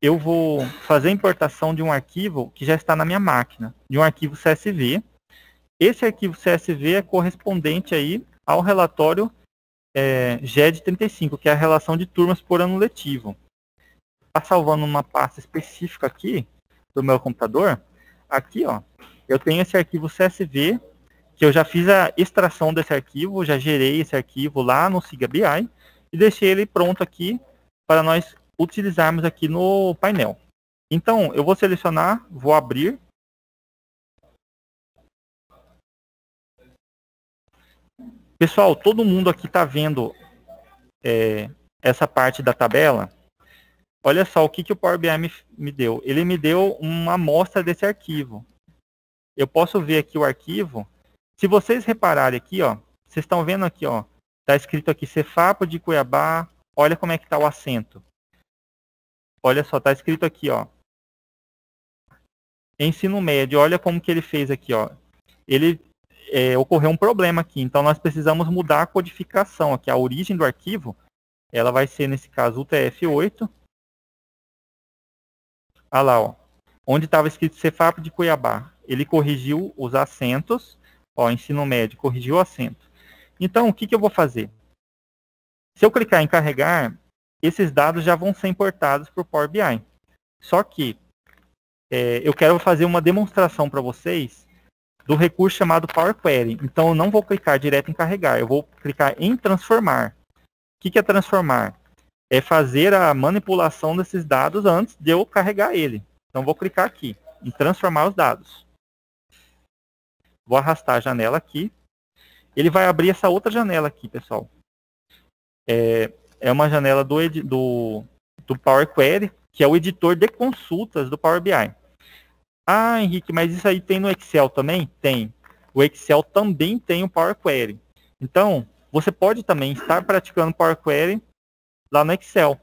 eu vou fazer a importação de um arquivo que já está na minha máquina, de um arquivo CSV. Esse arquivo CSV é correspondente aí ao relatório GED 35, que é a relação de turmas por ano letivo. Está salvando uma pasta específica aqui do meu computador. Aqui, ó, eu tenho esse arquivo CSV, que eu já fiz a extração desse arquivo, já gerei esse arquivo lá no Siga BI e deixei ele pronto aqui para nós utilizarmos aqui no painel. Então, eu vou selecionar, vou abrir. Pessoal, todo mundo aqui está vendo essa parte da tabela? Olha só o que o Power BI me deu. Ele me deu uma amostra desse arquivo. Eu posso ver aqui o arquivo. Se vocês repararem aqui, ó, vocês estão vendo aqui, ó, está escrito aqui Cefapo de Cuiabá. Olha como é que está o acento. Olha só, está escrito aqui, ó, ensino médio. Olha como que ele fez aqui, ó. Ocorreu um problema aqui, então nós precisamos mudar a codificação aqui. A origem do arquivo, ela vai ser, nesse caso, UTF-8. Olha lá, ó, onde estava escrito Cefapo de Cuiabá. Ele corrigiu os acentos. Ó, ensino médio, corrigiu o acento. Então, o que eu vou fazer? Se eu clicar em carregar, esses dados já vão ser importados para o Power BI. Só que eu quero fazer uma demonstração para vocês do recurso chamado Power Query. Então, eu não vou clicar direto em carregar, eu vou clicar em transformar. O que é transformar? É fazer a manipulação desses dados antes de eu carregar ele. Então, vou clicar aqui em transformar os dados. Vou arrastar a janela aqui. Ele vai abrir essa outra janela aqui, pessoal. É uma janela do Power Query, que é o editor de consultas do Power BI. Ah, Henrique, mas isso aí tem no Excel também? Tem. O Excel também tem o Power Query. Então, você pode também estar praticando Power Query lá no Excel.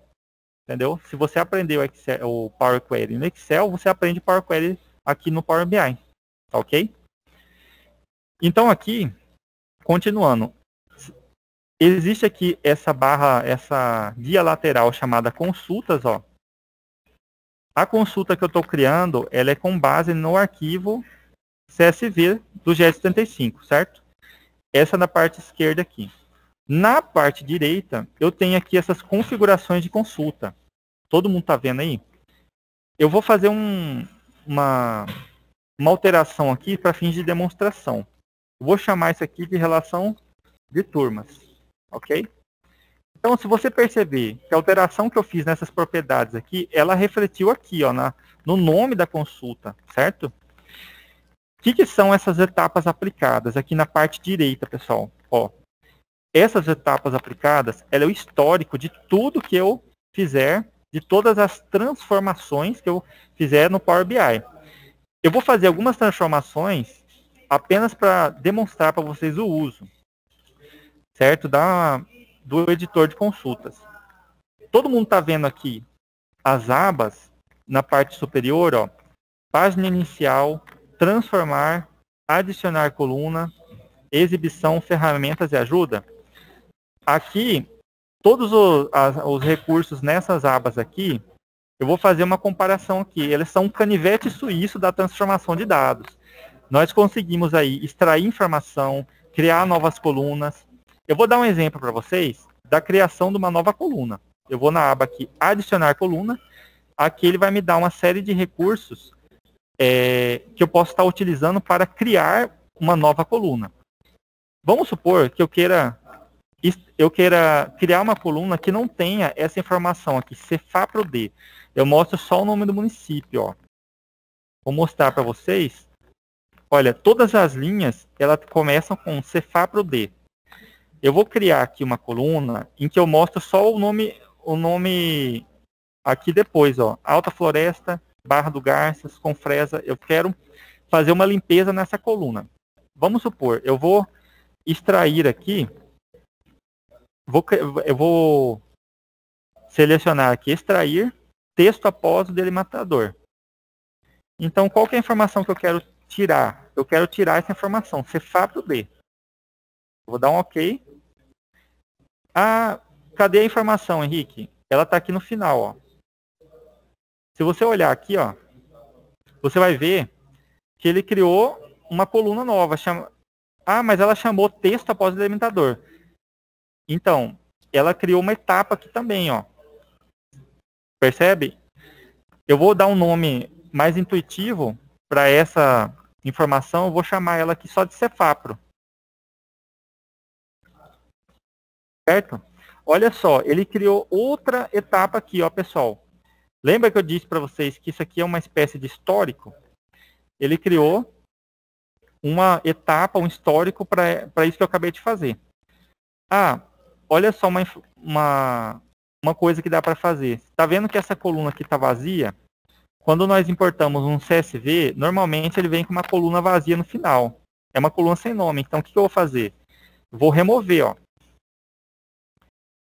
Entendeu? Se você aprendeu o Power Query no Excel, você aprende Power Query aqui no Power BI. Tá ok? Então aqui, continuando, existe aqui essa guia lateral chamada consultas, ó. A consulta que eu estou criando, ela é com base no arquivo CSV do GED 75, certo? Essa na parte esquerda aqui. Na parte direita, eu tenho aqui essas configurações de consulta. Todo mundo está vendo aí? Eu vou fazer uma alteração aqui para fins de demonstração. Eu vou chamar isso aqui de relação de turmas, ok? Então, se você perceber que a alteração que eu fiz nessas propriedades aqui, ela refletiu aqui, ó, no nome da consulta, certo? O que são essas etapas aplicadas? Aqui na parte direita, pessoal. Ó, essas etapas aplicadas, ela é o histórico de tudo que eu fizer, de todas as transformações que eu fizer no Power BI. Eu vou fazer algumas transformações apenas para demonstrar para vocês o uso, certo? Do editor de consultas. Todo mundo está vendo aqui as abas na parte superior, ó, página inicial, transformar, adicionar coluna, exibição, ferramentas e ajuda. Aqui, todos os recursos nessas abas aqui, eu vou fazer uma comparação aqui. Eles são um canivete suíço da transformação de dados. Nós conseguimos aí extrair informação, criar novas colunas. Eu vou dar um exemplo para vocês da criação de uma nova coluna. Eu vou na aba aqui, adicionar coluna. Aqui ele vai me dar uma série de recursos que eu posso estar utilizando para criar uma nova coluna. Vamos supor que eu queira criar uma coluna que não tenha essa informação aqui, Cefapro-D. Eu mostro só o nome do município, ó. Vou mostrar para vocês. Olha, todas as linhas, elas começam com Cefapro-D. Eu vou criar aqui uma coluna em que eu mostro só o nome aqui depois, ó. Alta Floresta, Barra do Garças, Confresa. Eu quero fazer uma limpeza nessa coluna. Vamos supor, eu vou extrair aqui, eu vou selecionar aqui, extrair texto após o delimitador. Então, qual que é a informação que eu quero tirar? Eu quero tirar essa informação, Cefapro-D. Vou dar um OK. Ah, cadê a informação, Henrique? Ela está aqui no final, ó. Se você olhar aqui, ó, você vai ver que ele criou uma coluna nova. Mas ela chamou texto após o delimitador. Então, ela criou uma etapa aqui também, ó. Percebe? Eu vou dar um nome mais intuitivo para essa informação. Eu vou chamar ela aqui só de Cefapro. Certo? Olha só, ele criou outra etapa aqui, ó, pessoal. Lembra que eu disse para vocês que isso aqui é uma espécie de histórico? Ele criou uma etapa, um histórico para isso que eu acabei de fazer. Ah, olha só uma coisa que dá para fazer. Está vendo que essa coluna aqui está vazia? Quando nós importamos um CSV, normalmente ele vem com uma coluna vazia no final. É uma coluna sem nome. Então, o que eu vou fazer? Vou remover, ó. O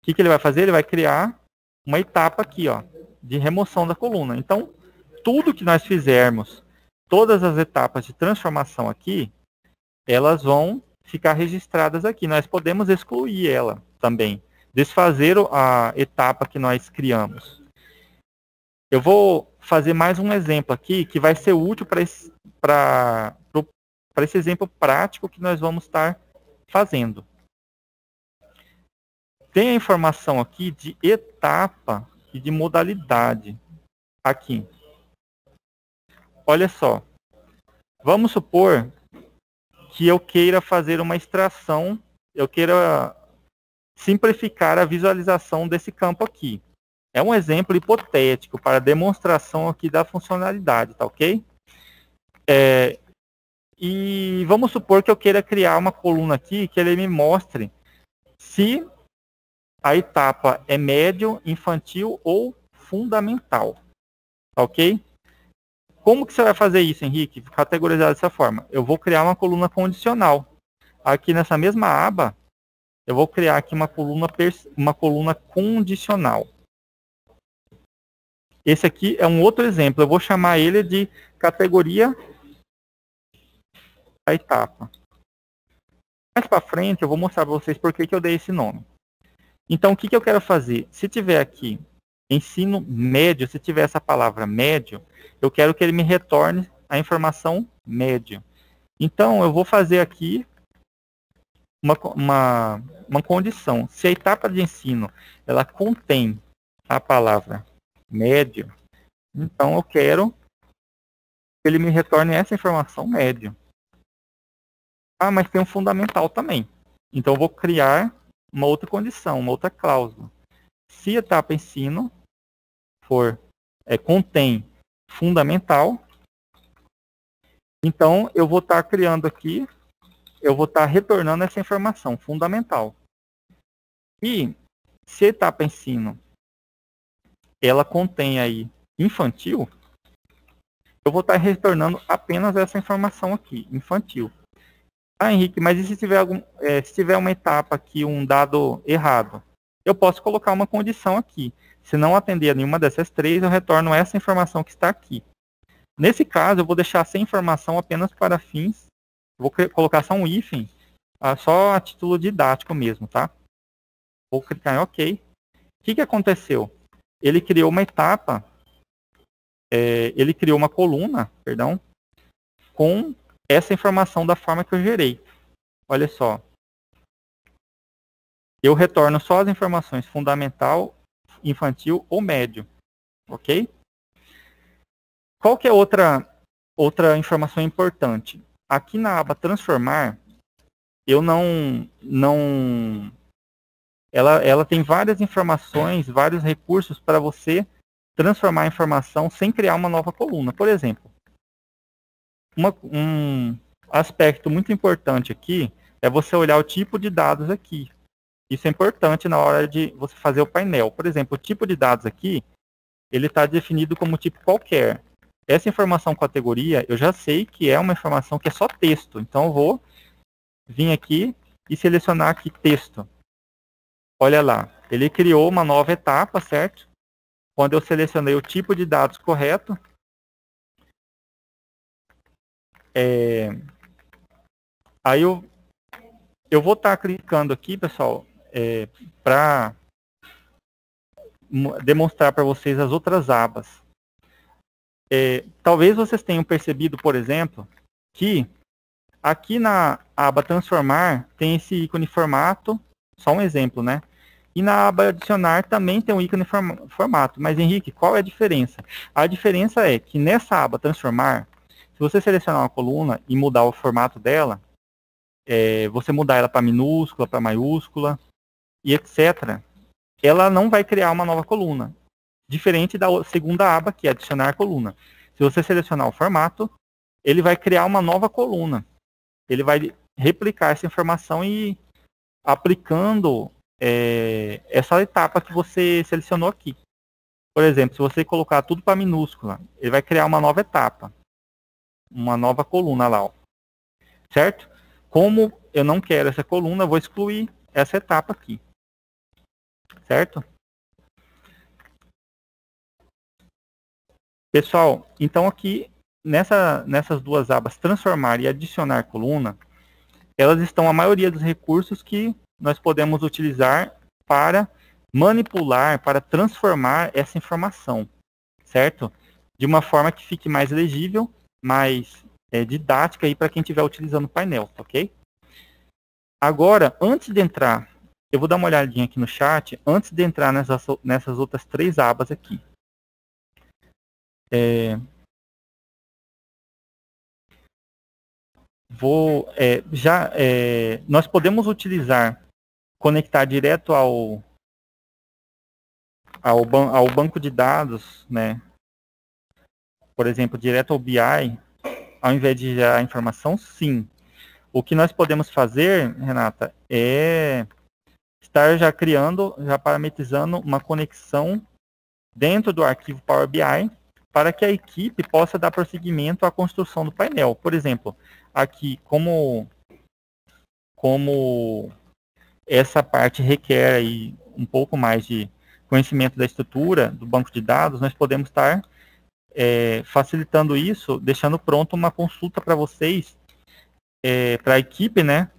que ele vai fazer? Ele vai criar uma etapa aqui, ó, de remoção da coluna. Então, tudo que nós fizermos, todas as etapas de transformação aqui, elas vão ficar registradas aqui. Nós podemos excluir ela também, desfazer a etapa que nós criamos. Eu vou fazer mais um exemplo aqui que vai ser útil para esse exemplo prático que nós vamos estar fazendo. Tem a informação aqui de etapa e de modalidade aqui. Olha só. Vamos supor que eu queira fazer uma extração, eu queira simplificar a visualização desse campo aqui. É um exemplo hipotético para demonstração aqui da funcionalidade, tá ok? E vamos supor que eu queira criar uma coluna aqui que ele me mostre se a etapa é médio, infantil ou fundamental, tá ok? Como que você vai fazer isso, Henrique? Categorizar dessa forma. Eu vou criar uma coluna condicional. Aqui nessa mesma aba, eu vou criar aqui uma coluna condicional. Esse aqui é um outro exemplo. Eu vou chamar ele de categoria da etapa. Mais para frente, eu vou mostrar para vocês por que eu dei esse nome. Então, o que eu quero fazer? Se tiver aqui ensino médio, se tiver essa palavra médio, eu quero que ele me retorne a informação médio. Então, eu vou fazer aqui uma condição. Se a etapa de ensino ela contém a palavra médio, então eu quero que ele me retorne essa informação médio. Ah, mas tem um fundamental também. Então, eu vou criar uma outra condição, uma outra cláusula. Se a etapa ensino contém fundamental, então eu vou estar criando aqui, eu vou estar retornando essa informação fundamental. E se a etapa ensino ela contém aí infantil, eu vou estar retornando apenas essa informação aqui, infantil. Ah, Henrique, mas e se tiver uma etapa aqui, um dado errado? Eu posso colocar uma condição aqui. Se não atender a nenhuma dessas três, eu retorno essa informação que está aqui. Nesse caso, eu vou deixar essa informação apenas para fins. Vou colocar só um hífen, só a título didático mesmo, tá? Vou clicar em OK. que aconteceu? Ele criou uma etapa, ele criou uma coluna, perdão, com essa informação da forma que eu gerei. Olha só. Eu retorno só as informações fundamental, infantil ou médio. Ok? Qual que é outra informação importante? Aqui na aba transformar, eu ela tem várias informações, vários recursos para você transformar a informação sem criar uma nova coluna. Por exemplo, um aspecto muito importante aqui é você olhar o tipo de dados aqui. Isso é importante na hora de você fazer o painel. Por exemplo, o tipo de dados aqui, ele está definido como tipo qualquer. Essa informação categoria, eu já sei que é uma informação que é só texto. Então, eu vou vir aqui e selecionar aqui texto. Olha lá, ele criou uma nova etapa, certo? Quando eu selecionei o tipo de dados correto, aí eu vou estar clicando aqui, pessoal, para demonstrar para vocês as outras abas. Talvez vocês tenham percebido, por exemplo, que aqui na aba transformar tem esse ícone formato, só um exemplo, né? E na aba adicionar também tem um ícone formato. Mas, Henrique, qual é a diferença? A diferença é que nessa aba transformar, se você selecionar uma coluna e mudar o formato dela, você mudar ela para minúscula, para maiúscula e etc., ela não vai criar uma nova coluna. Diferente da segunda aba, que é adicionar coluna. Se você selecionar o formato, ele vai criar uma nova coluna. Ele vai replicar essa informação e aplicando essa etapa que você selecionou aqui. Por exemplo, se você colocar tudo para minúscula, ele vai criar uma nova etapa. Uma nova coluna lá. Ó. Certo? Como eu não quero essa coluna, eu vou excluir essa etapa aqui. Certo? Pessoal, então aqui, nessas duas abas, transformar e adicionar coluna, elas estão a maioria dos recursos que nós podemos utilizar para manipular, para transformar essa informação, certo? De uma forma que fique mais legível, mais didática aí para quem estiver utilizando o painel, ok? Agora, antes de entrar, eu vou dar uma olhadinha aqui no chat, antes de entrar nessas outras três abas aqui. Nós podemos utilizar, conectar direto ao banco de dados, né? Por exemplo, direto ao BI, ao invés de gerar informação, sim. O que nós podemos fazer, Renata, é estar já criando, já parametrizando uma conexão dentro do arquivo Power BI para que a equipe possa dar prosseguimento à construção do painel. Por exemplo, aqui, como essa parte requer aí um pouco mais de conhecimento da estrutura do banco de dados, nós podemos estar facilitando isso, deixando pronto uma consulta para vocês, para a equipe, né?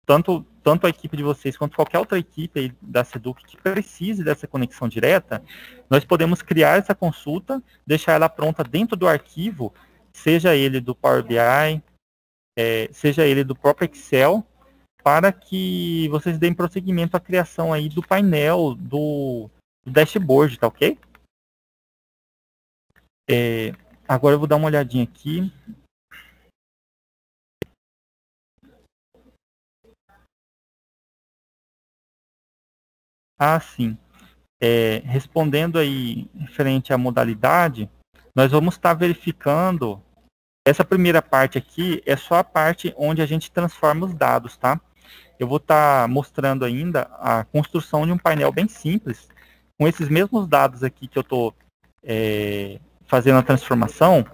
Tanto a equipe de vocês quanto qualquer outra equipe aí da Seduc que precise dessa conexão direta, nós podemos criar essa consulta, deixar ela pronta dentro do arquivo, seja ele do Power BI, seja ele do próprio Excel, para que vocês deem prosseguimento à criação aí do painel, do dashboard, tá ok? Agora eu vou dar uma olhadinha aqui. Ah, sim. Respondendo aí referente à modalidade, nós vamos estar verificando, essa primeira parte aqui é só a parte onde a gente transforma os dados, tá? Eu vou estar mostrando ainda a construção de um painel bem simples, com esses mesmos dados aqui que eu estou fazendo a transformação,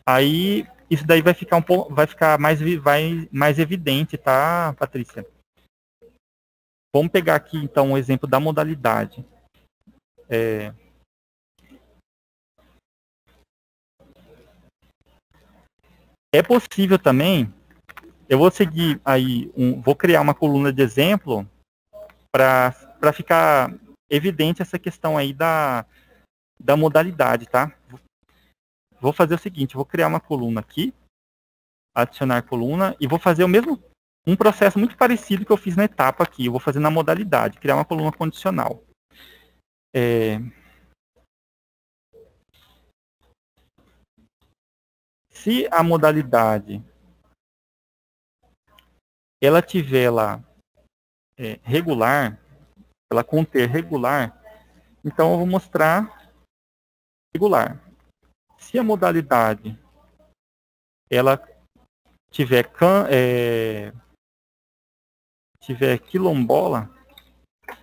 aí isso daí vai ficar mais evidente, tá, Patrícia? Vamos pegar aqui, então, um exemplo da modalidade. É possível também, eu vou seguir aí, vou criar uma coluna de exemplo para ficar evidente essa questão aí da modalidade, tá? Vou fazer o seguinte, vou criar uma coluna aqui, adicionar coluna, e vou fazer um processo muito parecido que eu fiz na etapa aqui. Eu vou fazer na modalidade, criar uma coluna condicional. Se a modalidade ela tiver lá regular, ela conter regular, então eu vou mostrar regular. Se a modalidade ela tiver quilombola,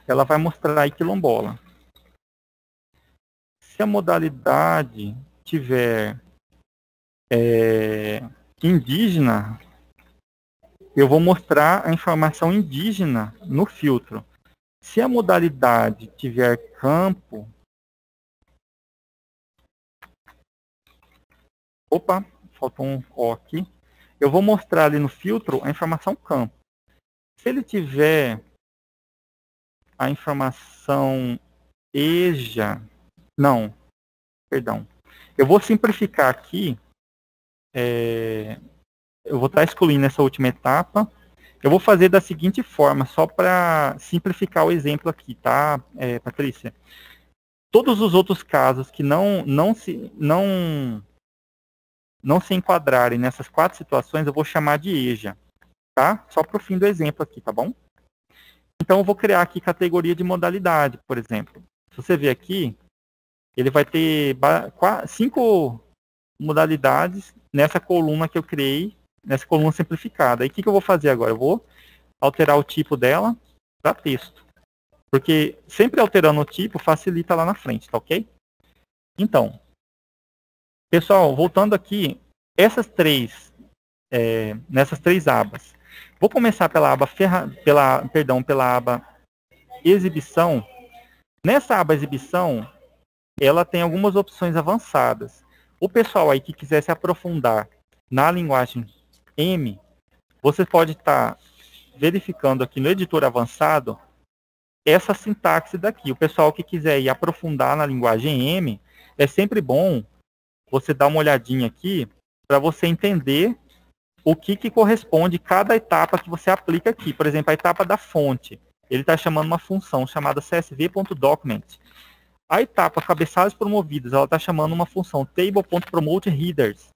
ela vai mostrar aí quilombola. Se a modalidade tiver indígena, eu vou mostrar a informação indígena no filtro. Se a modalidade tiver campo, opa, faltou um O aqui, eu vou mostrar ali no filtro a informação campo. Se ele tiver a informação EJA, não, perdão, eu vou simplificar aqui, eu vou estar excluindo essa última etapa. Eu vou fazer da seguinte forma, só para simplificar o exemplo aqui, tá, Patrícia? Todos os outros casos que não se enquadrarem nessas 4 situações, eu vou chamar de EJA, tá? Só para o fim do exemplo aqui, tá bom? Então, eu vou criar aqui categoria de modalidade, por exemplo. Se você ver aqui, ele vai ter 5 modalidades nessa coluna que eu criei, nessa coluna simplificada. Aí, o que eu vou fazer agora? Eu vou alterar o tipo dela para texto. Porque sempre alterando o tipo facilita lá na frente, tá ok? Então, pessoal, voltando aqui, nessas 3 abas. Vou começar pela aba pela aba exibição. Nessa aba exibição, ela tem algumas opções avançadas. O pessoal aí que quiser se aprofundar na linguagem M, você pode estar verificando aqui no editor avançado essa sintaxe daqui. O pessoal que quiser ir aprofundar na linguagem M, é sempre bom você dar uma olhadinha aqui para você entender o que corresponde cada etapa que você aplica aqui. Por exemplo, a etapa da fonte. Ele está chamando uma função chamada csv.document. A etapa cabeçalhos promovidos, ela está chamando uma função table.promoteHeaders.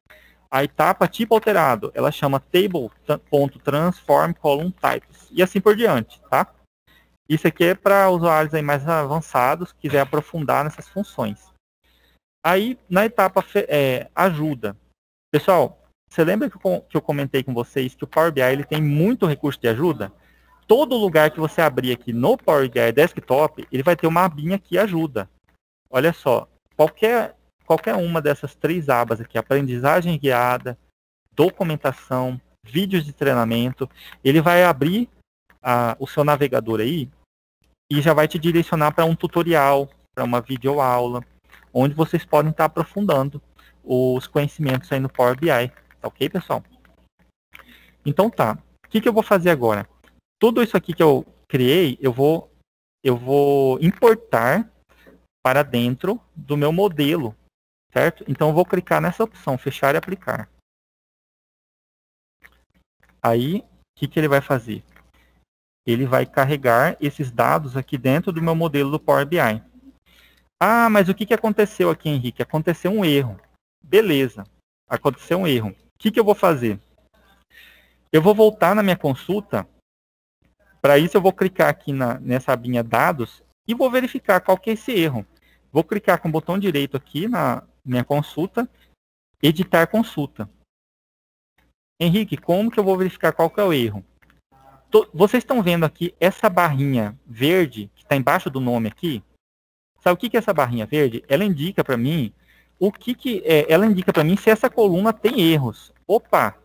A etapa tipo alterado, ela chama table.transformColumnTypes. E assim por diante, tá? Isso aqui é para usuários aí mais avançados, que quiser aprofundar nessas funções. Aí, na etapa ajuda. Pessoal, você lembra que eu comentei com vocês que o Power BI ele tem muito recurso de ajuda? Todo lugar que você abrir aqui no Power BI Desktop, ele vai ter uma abinha aqui, ajuda. Olha só, qualquer uma dessas 3 abas aqui, aprendizagem guiada, documentação, vídeos de treinamento, ele vai abrir o seu navegador aí e já vai te direcionar para um tutorial, para uma videoaula, onde vocês podem estar aprofundando os conhecimentos aí no Power BI. Tá ok, pessoal? Então tá. O que eu vou fazer agora? Tudo isso aqui que eu criei, eu vou importar para dentro do meu modelo, certo? Então eu vou clicar nessa opção, fechar e aplicar. Aí, o que ele vai fazer? Ele vai carregar esses dados aqui dentro do meu modelo do Power BI. Ah, mas o que aconteceu aqui, Henrique? Aconteceu um erro. Beleza, aconteceu um erro. O que eu vou fazer? Eu vou voltar na minha consulta. Para isso, eu vou clicar aqui nessa abinha dados e vou verificar qual que é esse erro. Vou clicar com o botão direito aqui na minha consulta, editar consulta. Henrique, como que eu vou verificar qual que é o erro? Vocês estão vendo aqui essa barrinha verde que está embaixo do nome aqui? Sabe o que é essa barrinha verde? Ela indica para mim ela indica para mim se essa coluna tem erros. Opa!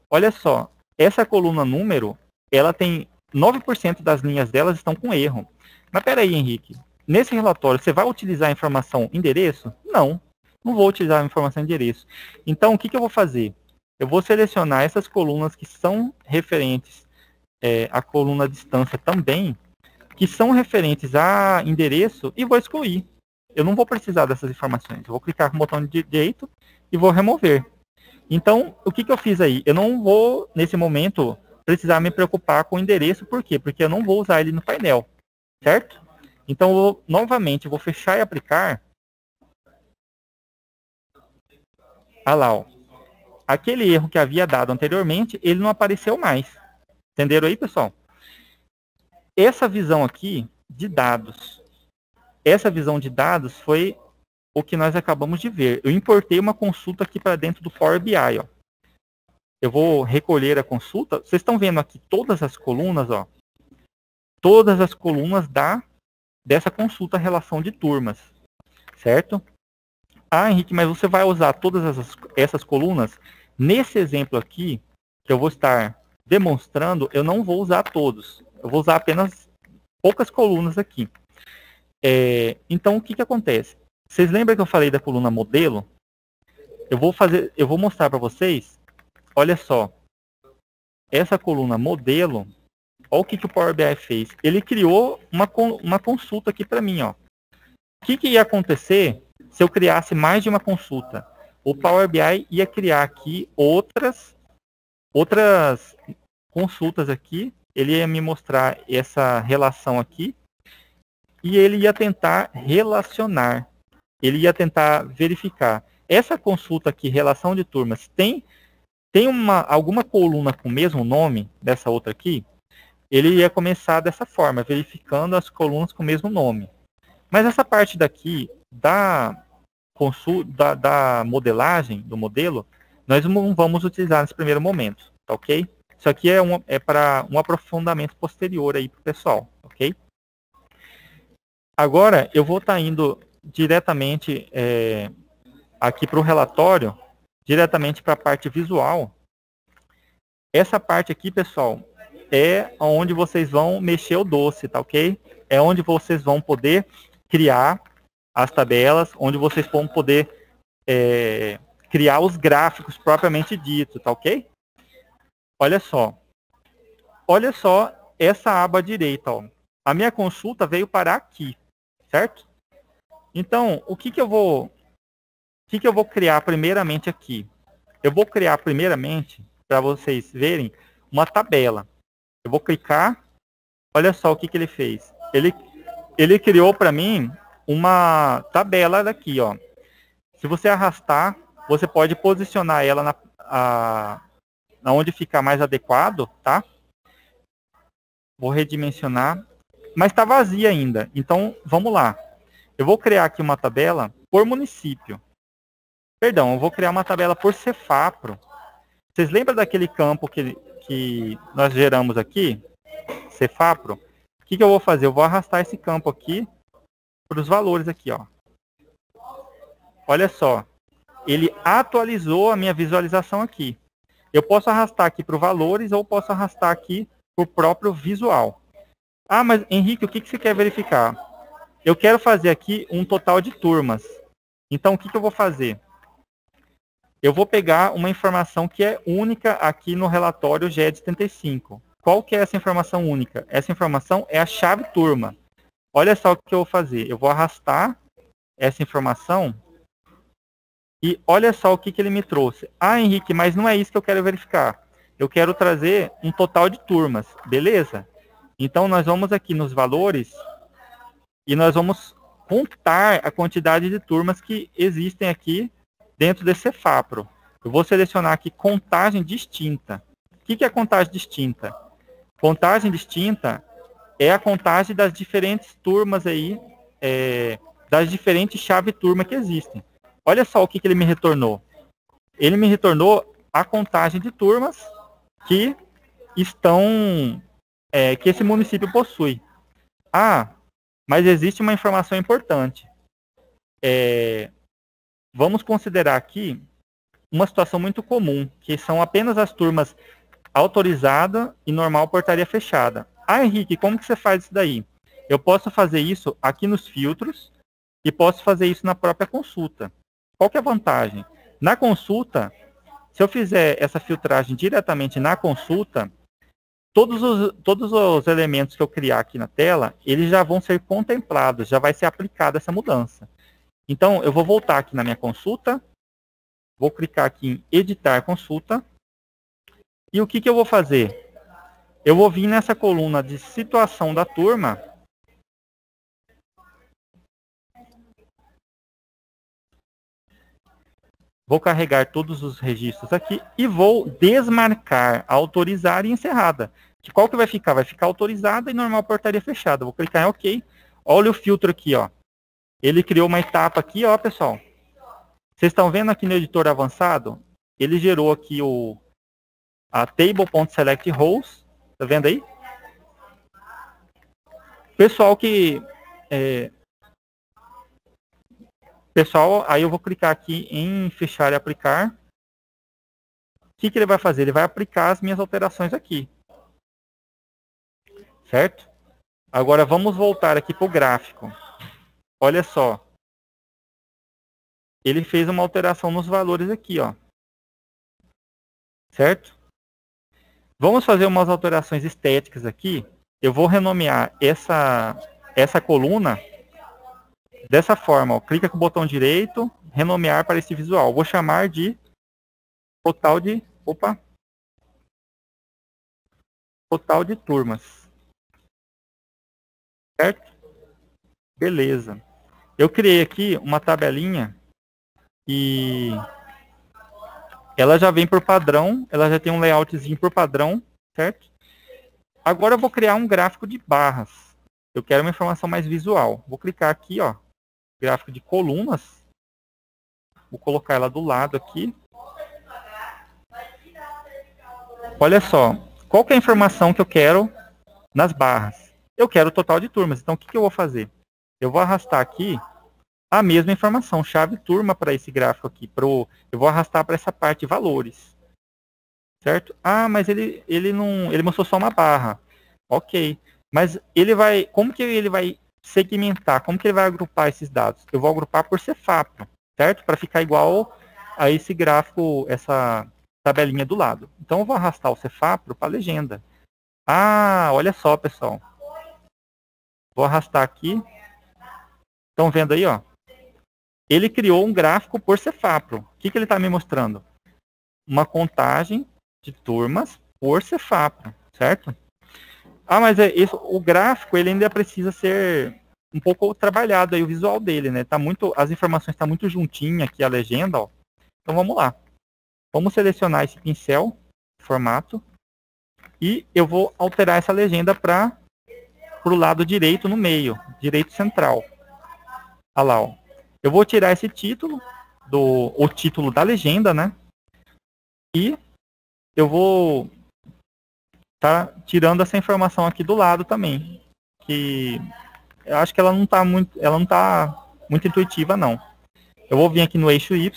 Olha só, essa coluna número, ela tem 9% das linhas delas estão com erro. Mas peraí, Henrique, nesse relatório você vai utilizar a informação endereço? Não vou utilizar a informação endereço. Então, o que eu vou fazer? Eu vou selecionar essas colunas que são referentes à coluna distância também, que são referentes a endereço e vou excluir. Eu não vou precisar dessas informações. Eu vou clicar com o botão de direito e vou remover. Então, o que eu fiz aí? Eu não vou, nesse momento, precisar me preocupar com o endereço. Por quê? Porque eu não vou usar ele no painel, certo? Então, novamente, eu vou fechar e aplicar. Olha lá, ó. Aquele erro que havia dado anteriormente, ele não apareceu mais. Entenderam aí, pessoal? Essa visão aqui de dados. Essa visão de dados foi o que nós acabamos de ver. Eu importei uma consulta aqui para dentro do Power BI, ó. Eu vou recolher a consulta. Vocês estão vendo aqui todas as colunas, ó. Todas as colunas dessa consulta relação de turmas, certo? Ah, Henrique, mas você vai usar todas essas colunas? Nesse exemplo aqui, que eu vou estar demonstrando, eu não vou usar todos. Eu vou usar apenas poucas colunas aqui. Então, o que acontece? Vocês lembram que eu falei da coluna modelo? Eu vou mostrar para vocês. Olha só. Essa coluna modelo, olha o que o Power BI fez. Ele criou uma consulta aqui para mim, ó. O que ia acontecer se eu criasse mais de uma consulta? O Power BI ia criar aqui outras consultas aqui. Ele ia me mostrar essa relação aqui. E ele ia tentar relacionar. Ele ia tentar verificar. Essa consulta aqui, relação de turmas, tem alguma coluna com o mesmo nome dessa outra aqui? Ele ia começar dessa forma, verificando as colunas com o mesmo nome. Mas essa parte daqui, da modelagem, do modelo, nós não vamos utilizar nesse primeiro momento, tá ok? Isso aqui é para um aprofundamento posterior aí para o pessoal, ok? Agora, eu vou estar indo diretamente aqui para o relatório, diretamente para a parte visual. Essa parte aqui, pessoal, é onde vocês vão mexer o doce, tá ok? É onde vocês vão poder criar as tabelas, onde vocês vão poder criar os gráficos propriamente dito, tá ok? Olha só. Olha só essa aba à direita, ó. A minha consulta veio parar aqui, certo? Então, o que eu vou criar primeiramente aqui? Eu vou criar primeiramente, para vocês verem, uma tabela. Eu vou clicar, olha só o que ele fez. Ele criou para mim uma tabela daqui, ó. Se você arrastar, você pode posicionar ela na onde ficar mais adequado, tá? Vou redimensionar, mas está vazia ainda. Então, vamos lá. Eu vou criar aqui uma tabela por município. Perdão, eu vou criar uma tabela por Cefapro. Vocês lembram daquele campo que nós geramos aqui? Cefapro. O que eu vou fazer? Eu vou arrastar esse campo aqui para os valores aqui, ó. Olha só. Ele atualizou a minha visualização aqui. Eu posso arrastar aqui para os valores ou posso arrastar aqui para o próprio visual. Ah, mas Henrique, o que você quer verificar? Eu quero fazer aqui um total de turmas. Então, o que eu vou fazer? Eu vou pegar uma informação que é única aqui no relatório GED 75. Qual que é essa informação única? Essa informação é a chave turma. Olha só o que eu vou fazer. Eu vou arrastar essa informação e olha só o que ele me trouxe. Ah, Henrique, mas não é isso que eu quero verificar. Eu quero trazer um total de turmas. Beleza? Então, nós vamos aqui nos valores e nós vamos contar a quantidade de turmas que existem aqui dentro desse Cefapro. Eu vou selecionar aqui contagem distinta. O que é contagem distinta? Contagem distinta é a contagem das diferentes turmas aí, das diferentes chave turma que existem. Olha só o que ele me retornou. Ele me retornou a contagem de turmas que estão, que esse município possui. Ah, mas existe uma informação importante. Vamos considerar aqui uma situação muito comum, que são apenas as turmas autorizada e normal portaria fechada. Ah, Henrique, como que você faz isso daí? Eu posso fazer isso aqui nos filtros e posso fazer isso na própria consulta. Qual que é a vantagem? Na consulta, se eu fizer essa filtragem diretamente na consulta, todos os elementos que eu criar aqui na tela, eles já vão ser contemplados, já vai ser aplicada essa mudança. Então, eu vou voltar aqui na minha consulta, vou clicar aqui em editar consulta, e o que eu vou fazer? Eu vou vir nessa coluna de situação da turma, vou carregar todos os registros aqui e vou desmarcar autorizar e encerrada. Qual que vai ficar? Vai ficar autorizada e normal portaria fechada. Vou clicar em OK. Olha o filtro aqui, ó. Ele criou uma etapa aqui, ó, pessoal. Vocês estão vendo aqui no editor avançado? Ele gerou aqui a table.select rows. Tá vendo aí? Pessoal Pessoal, aí eu vou clicar aqui em fechar e aplicar. O que ele vai fazer? Ele vai aplicar as minhas alterações aqui. Certo? Agora vamos voltar aqui para o gráfico. Olha só. Ele fez uma alteração nos valores aqui, ó. Certo? Vamos fazer umas alterações estéticas aqui. Eu vou renomear essa coluna dessa forma, ó. Clica com o botão direito, renomear para esse visual. Vou chamar de total de turmas. Certo? Beleza. Eu criei aqui uma tabelinha e ela já vem por padrão, ela já tem um layoutzinho por padrão, certo? Agora eu vou criar um gráfico de barras. Eu quero uma informação mais visual. Vou clicar aqui, ó, gráfico de colunas. Vou colocar ela do lado aqui. Olha só, qual que é a informação que eu quero nas barras? Eu quero o total de turmas. Então, o que eu vou fazer? Eu vou arrastar aqui a mesma informação, chave turma para esse gráfico aqui. Eu vou arrastar para essa parte de valores. Certo? Ah, mas ele mostrou só uma barra. Ok. Mas como que ele vai segmentar? Como que ele vai agrupar esses dados? Eu vou agrupar por Cefapro, certo? Para ficar igual a esse gráfico, essa tabelinha do lado. Então eu vou arrastar o Cefapro para a legenda. Ah, olha só, pessoal. Vou arrastar aqui. Estão vendo aí, ó? Ele criou um gráfico por Cefapro. O que ele está me mostrando? Uma contagem de turmas por Cefapro, certo? Ah, mas o gráfico ele ainda precisa ser um pouco trabalhado aí, o visual dele, né? As informações estão muito juntinhas aqui, a legenda, ó. Então vamos lá. Vamos selecionar esse pincel, formato, e eu vou alterar essa legenda para o lado direito no meio, direito central. Olha lá, ó. Eu vou tirar esse título, o título da legenda, né? E eu vou estar tirando essa informação aqui do lado também. Que eu acho que ela não está muito intuitiva, não. Eu vou vir aqui no eixo Y,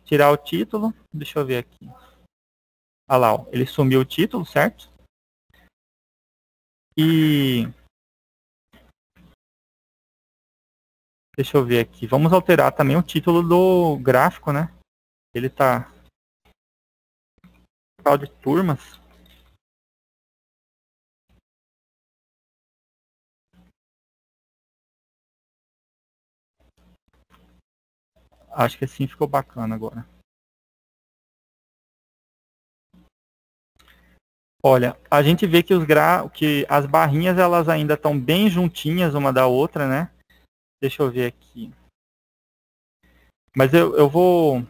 tirar o título. Deixa eu ver aqui. Olha lá, ó. Ele sumiu o título, certo? E deixa eu ver aqui. Vamos alterar também o título do gráfico, né? Ele tá total de turmas. Acho que assim ficou bacana agora. Olha, a gente vê que que as barrinhas elas ainda estão bem juntinhas uma da outra, né? Deixa eu ver aqui. Mas eu vou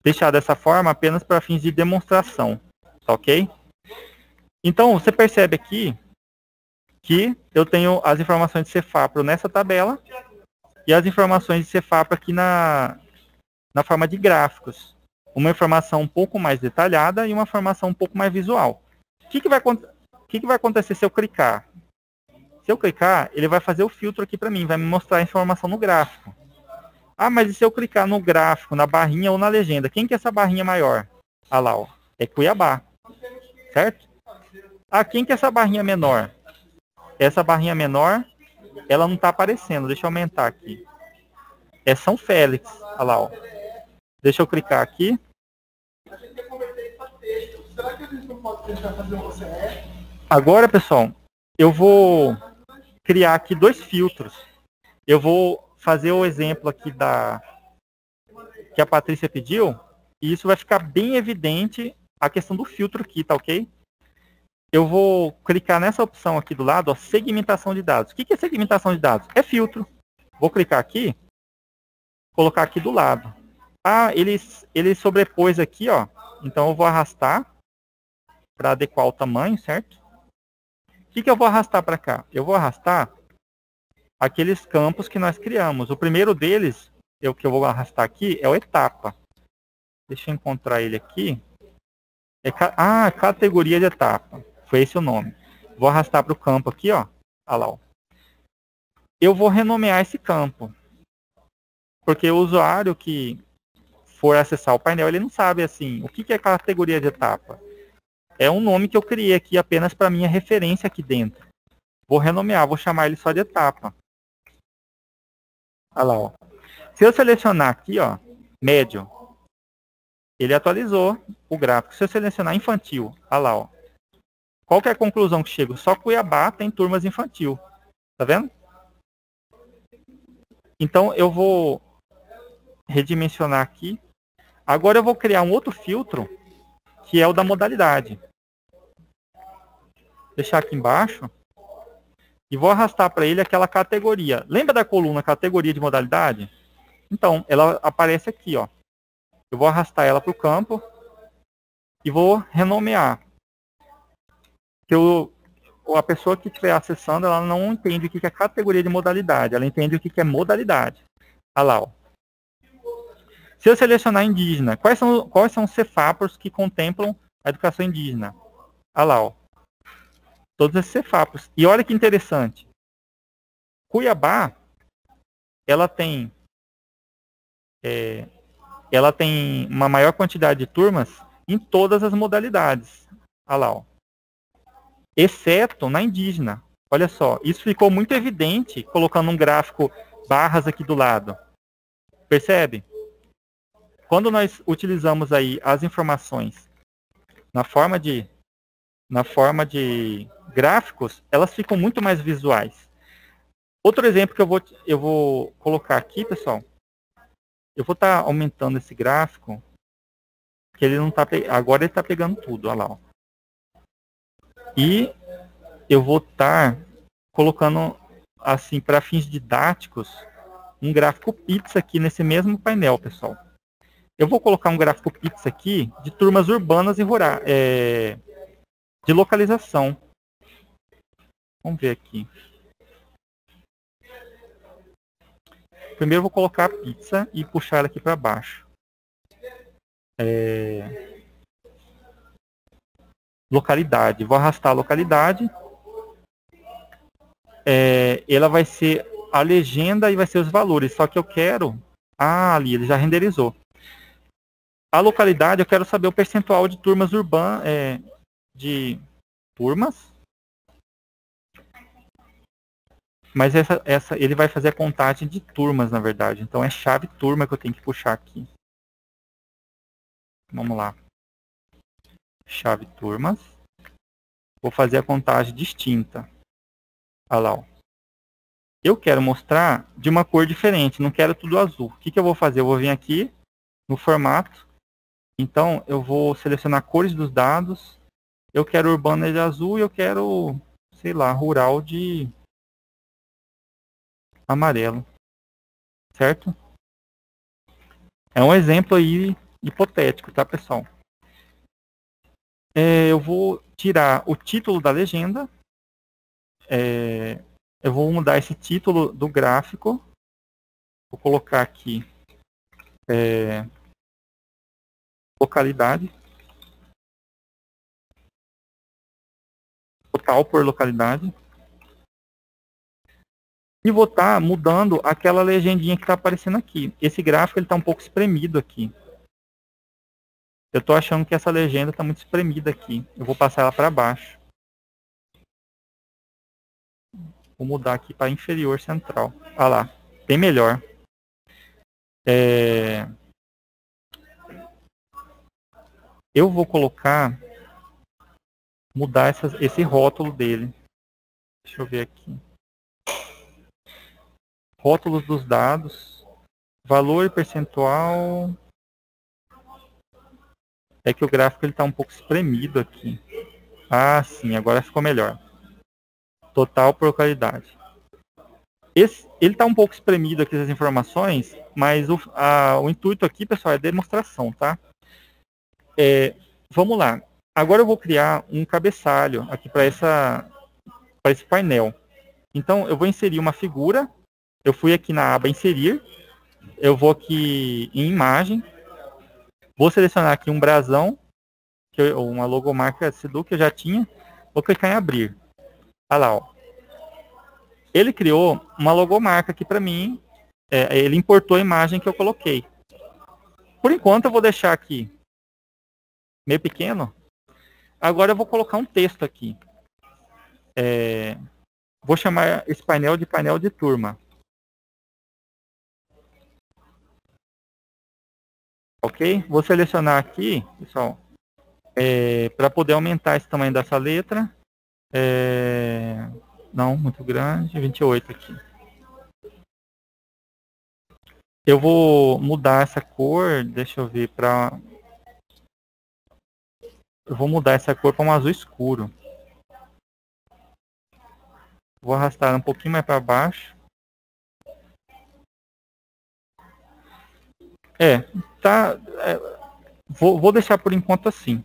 deixar dessa forma apenas para fins de demonstração, tá ok? Então, você percebe aqui que eu tenho as informações de Cefapro nessa tabela e as informações de Cefapro aqui na forma de gráficos. Uma informação um pouco mais detalhada e uma informação um pouco mais visual. O que vai acontecer se eu clicar? Se eu clicar, ele vai fazer o filtro aqui para mim, vai me mostrar a informação no gráfico. Ah, mas e se eu clicar no gráfico, na barrinha ou na legenda? Quem que é essa barrinha maior? Ah lá, ó, é Cuiabá. Certo? Ah, quem que é essa barrinha menor? Essa barrinha menor, ela não está aparecendo. Deixa eu aumentar aqui. É São Félix. Olha lá, ó. Deixa eu clicar aqui. Agora, pessoal, eu vou criar aqui dois filtros. Eu vou fazer o exemplo aqui que a Patrícia pediu, e isso vai ficar bem evidente a questão do filtro aqui, tá ok? Eu vou clicar nessa opção aqui do lado, ó, segmentação de dados. O que é segmentação de dados? É filtro. Vou clicar aqui, colocar aqui do lado. Ah, ele sobrepôs aqui, ó. Então eu vou arrastar para adequar o tamanho, certo? O que eu vou arrastar para cá? Eu vou arrastar aqueles campos que nós criamos. O primeiro deles, que eu vou arrastar aqui, é o etapa. Deixa eu encontrar ele aqui. Categoria de etapa. Foi esse o nome. Vou arrastar para o campo aqui, ó. Olha lá, ó. Eu vou renomear esse campo. Porque o usuário que for acessar o painel, ele não sabe assim, o que é categoria de etapa. É um nome que eu criei aqui apenas para minha referência aqui dentro. Vou renomear, vou chamar ele só de etapa. Olha lá, ó. Se eu selecionar aqui, ó, médio, ele atualizou o gráfico. Se eu selecionar infantil, olha lá, ó. Qual que é a conclusão que chego? Só Cuiabá tem turmas infantil. Tá vendo? Então, eu vou redimensionar aqui. Agora eu vou criar um outro filtro, que é o da modalidade. Deixar aqui embaixo. E vou arrastar para ele aquela categoria. Lembra da coluna categoria de modalidade? Então, ela aparece aqui, ó. Eu vou arrastar ela para o campo e vou renomear. A pessoa que estiver acessando, ela não entende o que é categoria de modalidade. Ela entende o que é modalidade. Olha lá, ó. Se eu selecionar indígena, quais são os CEFAPOS que contemplam a educação indígena? Olha lá, ó. Todos esses CEFAPOS. E olha que interessante. Cuiabá, ela tem uma maior quantidade de turmas em todas as modalidades. Olha lá, ó. Exceto na indígena. Olha só, isso ficou muito evidente colocando um gráfico barras aqui do lado. Percebe? Quando nós utilizamos aí as informações na forma de gráficos, elas ficam muito mais visuais. Outro exemplo que eu vou colocar aqui, pessoal. Eu vou estar aumentando esse gráfico, que ele não está, agora ele está pegando tudo, olha lá, ó. E eu vou estar colocando, assim, para fins didáticos, um gráfico pizza aqui nesse mesmo painel, pessoal. Eu vou colocar um gráfico pizza aqui de turmas urbanas e rurais, de localização. Vamos ver aqui. Primeiro eu vou colocar a pizza e puxar ela aqui para baixo. Localidade. Vou arrastar a localidade. Ela vai ser a legenda e vai ser os valores. Só que eu quero... ali, ele já renderizou. A localidade, eu quero saber o percentual de turmas urbanas... de turmas. Mas ele vai fazer a contagem de turmas, na verdade. Então é chave turma que eu tenho que puxar aqui. Vamos lá. Chave turmas. Vou fazer a contagem distinta. Olha lá, ó. Eu quero mostrar de uma cor diferente. Não quero tudo azul. O que eu vou fazer? Eu vou vir aqui no formato. Então eu vou selecionar cores dos dados. Eu quero urbana de azul e eu quero, sei lá, rural de amarelo. Certo? É um exemplo aí hipotético, tá, pessoal? Eu vou tirar o título da legenda. Eu vou mudar esse título do gráfico. Vou colocar aqui localidade. Total por localidade. E vou estar mudando aquela legendinha que está aparecendo aqui. Esse gráfico está um pouco espremido aqui. Eu estou achando que essa legenda está muito espremida aqui. Eu vou passar ela para baixo. Vou mudar aqui para inferior central. Olha lá, bem melhor. Eu vou colocar mudar esse rótulo dele. Deixa eu ver aqui. Rótulos dos dados. Valor e percentual. É que o gráfico está um pouco espremido aqui. Ah, sim, agora ficou melhor. Total por localidade. Ele está um pouco espremido aqui as informações, mas o intuito aqui, pessoal, é demonstração, tá? Vamos lá. Agora eu vou criar um cabeçalho aqui para esse painel. Então, eu vou inserir uma figura. Eu fui aqui na aba Inserir. Eu vou aqui em Imagem. Vou selecionar aqui um brasão, uma logomarca Sedu que eu já tinha. Vou clicar em Abrir. Olha lá, ó. Ele criou uma logomarca aqui para mim. Ele importou a imagem que eu coloquei. Por enquanto, eu vou deixar aqui meio pequeno. Agora eu vou colocar um texto aqui. Vou chamar esse painel de painel de turma. Ok? Vou selecionar aqui, pessoal, para poder aumentar esse tamanho dessa letra. Não, muito grande, 28 aqui. Eu vou mudar essa cor, deixa eu ver, eu vou mudar essa cor para um azul escuro. Vou arrastar um pouquinho mais para baixo. Vou deixar por enquanto assim.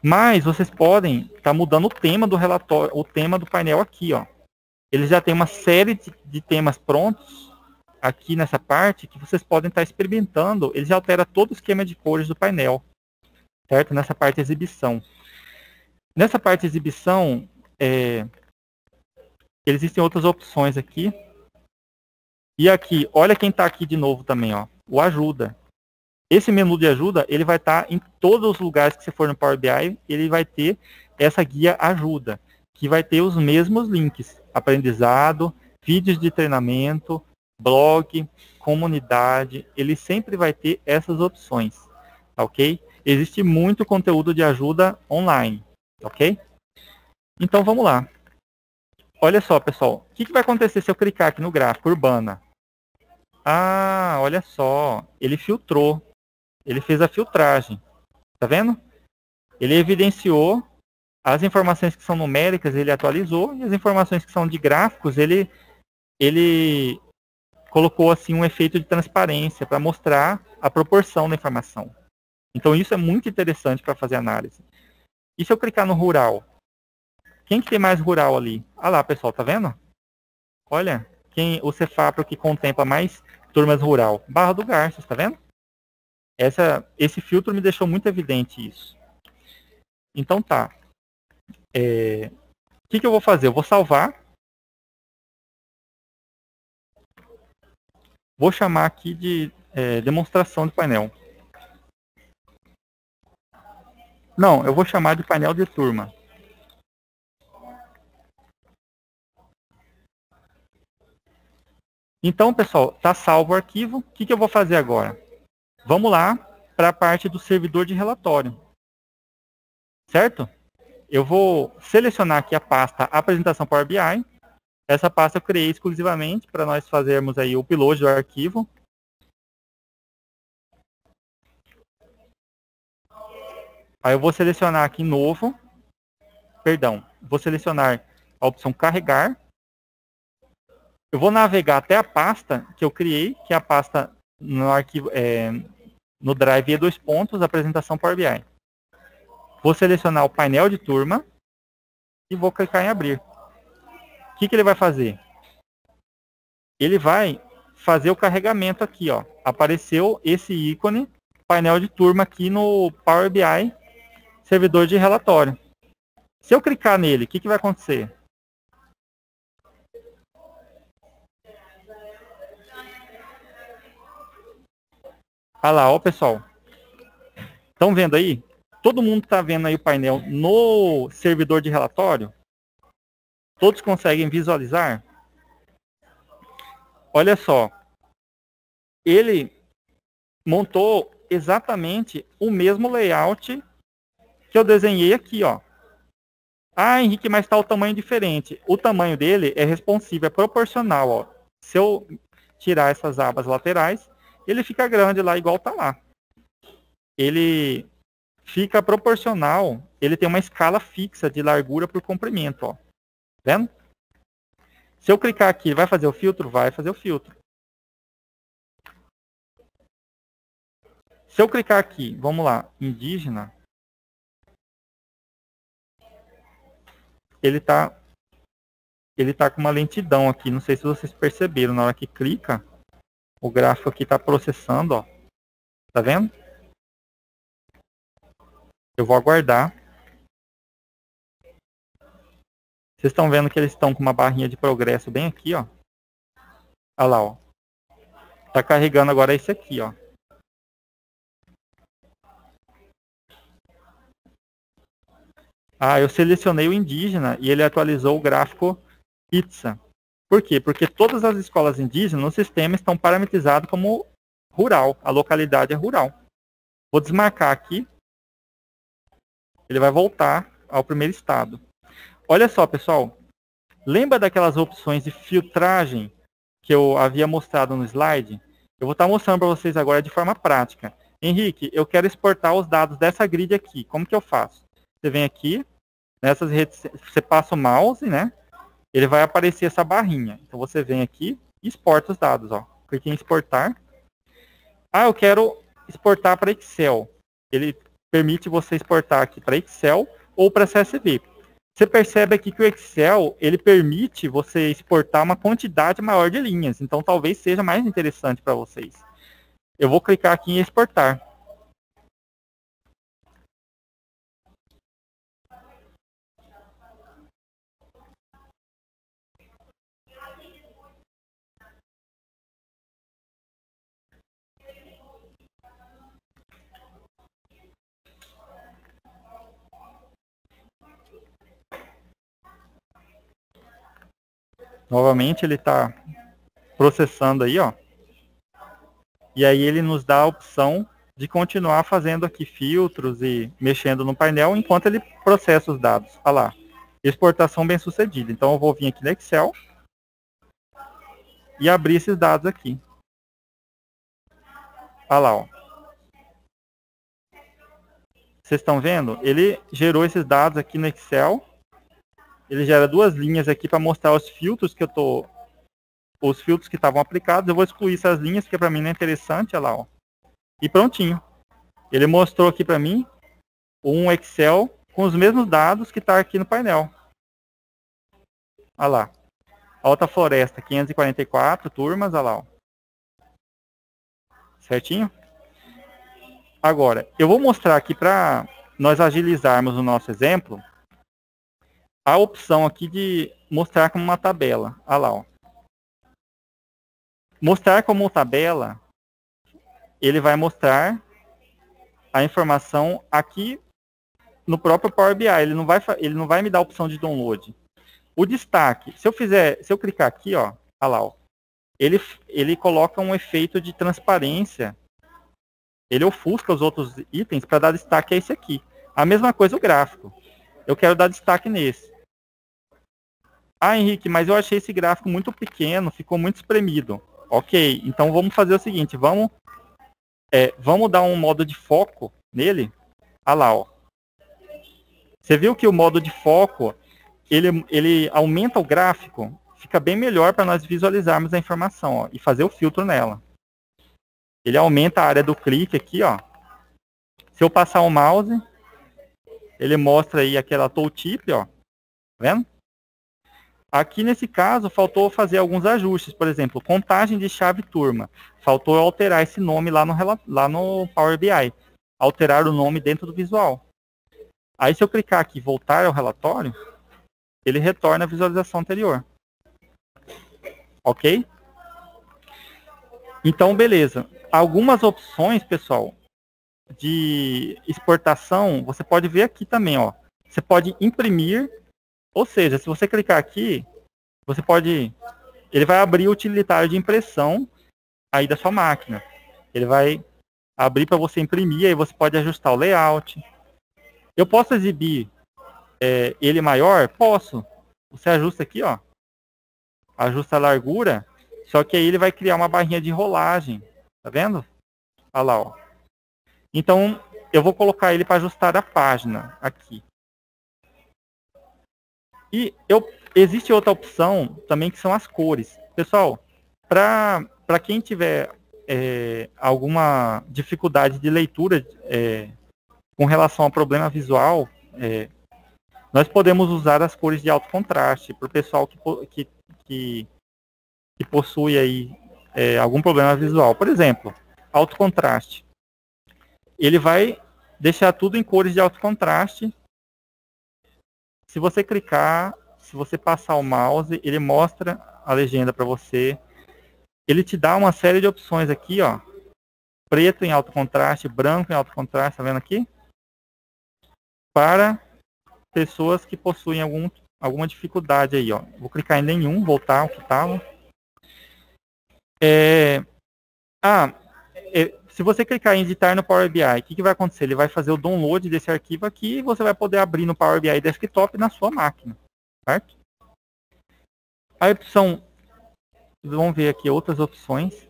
Mas vocês podem estar mudando o tema do relatório, o tema do painel aqui, ó. Ele já tem uma série de temas prontos aqui nessa parte que vocês podem estar experimentando. Ele já altera todo o esquema de cores do painel, certo? Nessa parte de exibição. Nessa parte de exibição, existem outras opções aqui. E aqui, olha quem está aqui de novo também, ó, o Ajuda. Esse menu de ajuda, ele vai estar em todos os lugares que você for no Power BI, ele vai ter essa guia ajuda, que vai ter os mesmos links, aprendizado, vídeos de treinamento, blog, comunidade, ele sempre vai ter essas opções, ok? Existe muito conteúdo de ajuda online, ok? Então vamos lá. Olha só, pessoal, o que vai acontecer se eu clicar aqui no gráfico urbana? Ah, olha só, ele filtrou. Ele fez a filtragem. Tá vendo? Ele evidenciou as informações que são numéricas, ele atualizou, e as informações que são de gráficos, ele colocou assim um efeito de transparência para mostrar a proporção da informação. Então isso é muito interessante para fazer análise. E se eu clicar no rural? Quem que tem mais rural ali? Ah lá, pessoal, tá vendo? Olha, o Cefapro que contempla mais turmas rural? Barra do Garças, tá vendo? Esse filtro me deixou muito evidente isso. Então tá. O que eu vou fazer? Eu vou salvar. Vou chamar aqui de demonstração de painel. Não, eu vou chamar de painel de turma. Então, pessoal, tá salvo o arquivo. O que eu vou fazer agora? Vamos lá para a parte do servidor de relatório. Certo? Eu vou selecionar aqui a pasta Apresentação Power BI. Essa pasta eu criei exclusivamente para nós fazermos aí o upload do arquivo. Aí eu vou selecionar aqui Novo. Perdão, vou selecionar a opção Carregar. Eu vou navegar até a pasta que eu criei, que é a pasta no arquivo, no Drive E2 Apresentação Power BI. Vou selecionar o painel de turma e vou clicar em Abrir. O que ele vai fazer? Ele vai fazer o carregamento aqui, ó. Apareceu esse ícone, painel de turma aqui no Power BI, servidor de relatório. Se eu clicar nele, o que vai acontecer? Olha lá, ó, pessoal. Estão vendo aí? Todo mundo está vendo aí o painel no servidor de relatório? Todos conseguem visualizar? Olha só. Ele montou exatamente o mesmo layout que eu desenhei aqui, ó. Ah, Henrique, mas está o tamanho diferente. O tamanho dele é responsivo, é proporcional. Ó. Se eu tirar essas abas laterais, ele fica grande lá, igual está lá. Ele fica proporcional, ele tem uma escala fixa de largura por comprimento. Ó. Vendo? Se eu clicar aqui, vai fazer o filtro? Vai fazer o filtro. Se eu clicar aqui, vamos lá, indígena, ele tá com uma lentidão aqui, não sei se vocês perceberam, na hora que clica, o gráfico aqui está processando, ó. Tá vendo? Eu vou aguardar. Vocês estão vendo que eles estão com uma barrinha de progresso bem aqui, ó. Olha lá, ó. Tá carregando agora esse aqui, ó. Ah, eu selecionei o indígena e ele atualizou o gráfico pizza. Por quê? Porque todas as escolas indígenas no sistema estão parametrizadas como rural. A localidade é rural. Vou desmarcar aqui. Ele vai voltar ao primeiro estado. Olha só, pessoal. Lembra daquelas opções de filtragem que eu havia mostrado no slide? Eu vou estar mostrando para vocês agora de forma prática. Henrique, eu quero exportar os dados dessa grid aqui. Como que eu faço? Você vem aqui, nessas redes, você passa o mouse, né? Ele vai aparecer essa barrinha. Então você vem aqui e exporta os dados, ó. Clique em exportar. Ah, eu quero exportar para Excel. Ele permite você exportar aqui para Excel ou para CSV. Você percebe aqui que o Excel, ele permite você exportar uma quantidade maior de linhas. Então talvez seja mais interessante para vocês. Eu vou clicar aqui em exportar. Novamente ele está processando aí, ó. E aí ele nos dá a opção de continuar fazendo aqui filtros e mexendo no painel enquanto ele processa os dados. Olha lá, exportação bem sucedida. Então eu vou vir aqui no Excel e abrir esses dados aqui. Olha lá, ó. Vocês estão vendo? Ele gerou esses dados aqui no Excel. Ele gera duas linhas aqui para mostrar os filtros que os filtros que estavam aplicados. Eu vou excluir essas linhas porque para mim não é interessante, olha lá, ó. E prontinho. Ele mostrou aqui para mim um Excel com os mesmos dados que está aqui no painel. Olha lá. Alta Floresta, 544 turmas, olha lá, ó. Certinho? Agora, eu vou mostrar aqui para nós agilizarmos o nosso exemplo, a opção aqui de mostrar como uma tabela. Olha lá, ó. Mostrar como tabela, ele vai mostrar a informação aqui no próprio Power BI. Ele não vai me dar a opção de download. O destaque, se eu clicar aqui, ó, olha lá, ó, ele coloca um efeito de transparência. Ele ofusca os outros itens para dar destaque a esse aqui. A mesma coisa o gráfico. Eu quero dar destaque nesse. Ah, Henrique, mas eu achei esse gráfico muito pequeno, ficou muito espremido. Ok, então vamos fazer o seguinte, vamos dar um modo de foco nele. Olha lá, ó. Você viu que o modo de foco, ele aumenta o gráfico, fica bem melhor para nós visualizarmos a informação, ó, e fazer o filtro nela. Ele aumenta a área do clique aqui, ó. Se eu passar o mouse, ele mostra aí aquela tooltip, ó. Tá vendo? Aqui nesse caso, faltou fazer alguns ajustes. Por exemplo, contagem de chave turma. Faltou alterar esse nome lá no Power BI. Alterar o nome dentro do visual. Aí se eu clicar aqui e voltar ao relatório, ele retorna a visualização anterior. Ok? Então, beleza. Algumas opções, pessoal, de exportação, você pode ver aqui também, ó. Você pode imprimir, ou seja, se você clicar aqui, ele vai abrir o utilitário de impressão aí da sua máquina. Ele vai abrir para você imprimir, aí você pode ajustar o layout. Eu posso exibir ele maior? Posso. Você ajusta aqui, ó. Ajusta a largura. Só que aí ele vai criar uma barrinha de rolagem. Tá vendo? Olha lá, ó. Então, eu vou colocar ele para ajustar a página aqui. E existe outra opção também, que são as cores. Pessoal, para quem tiver alguma dificuldade de leitura com relação ao problema visual, nós podemos usar as cores de alto contraste para o pessoal que possui aí algum problema visual. Por exemplo, alto contraste. Ele vai deixar tudo em cores de alto contraste. Se você clicar, se você passar o mouse, ele mostra a legenda para você. Ele te dá uma série de opções aqui, ó. Preto em alto contraste, branco em alto contraste, tá vendo aqui? Para pessoas que possuem alguma dificuldade aí, ó. Vou clicar em nenhum, voltar ao que estava. Se você clicar em editar no Power BI, o que vai acontecer? Ele vai fazer o download desse arquivo aqui e você vai poder abrir no Power BI Desktop na sua máquina, certo? A opção, vamos ver aqui outras opções.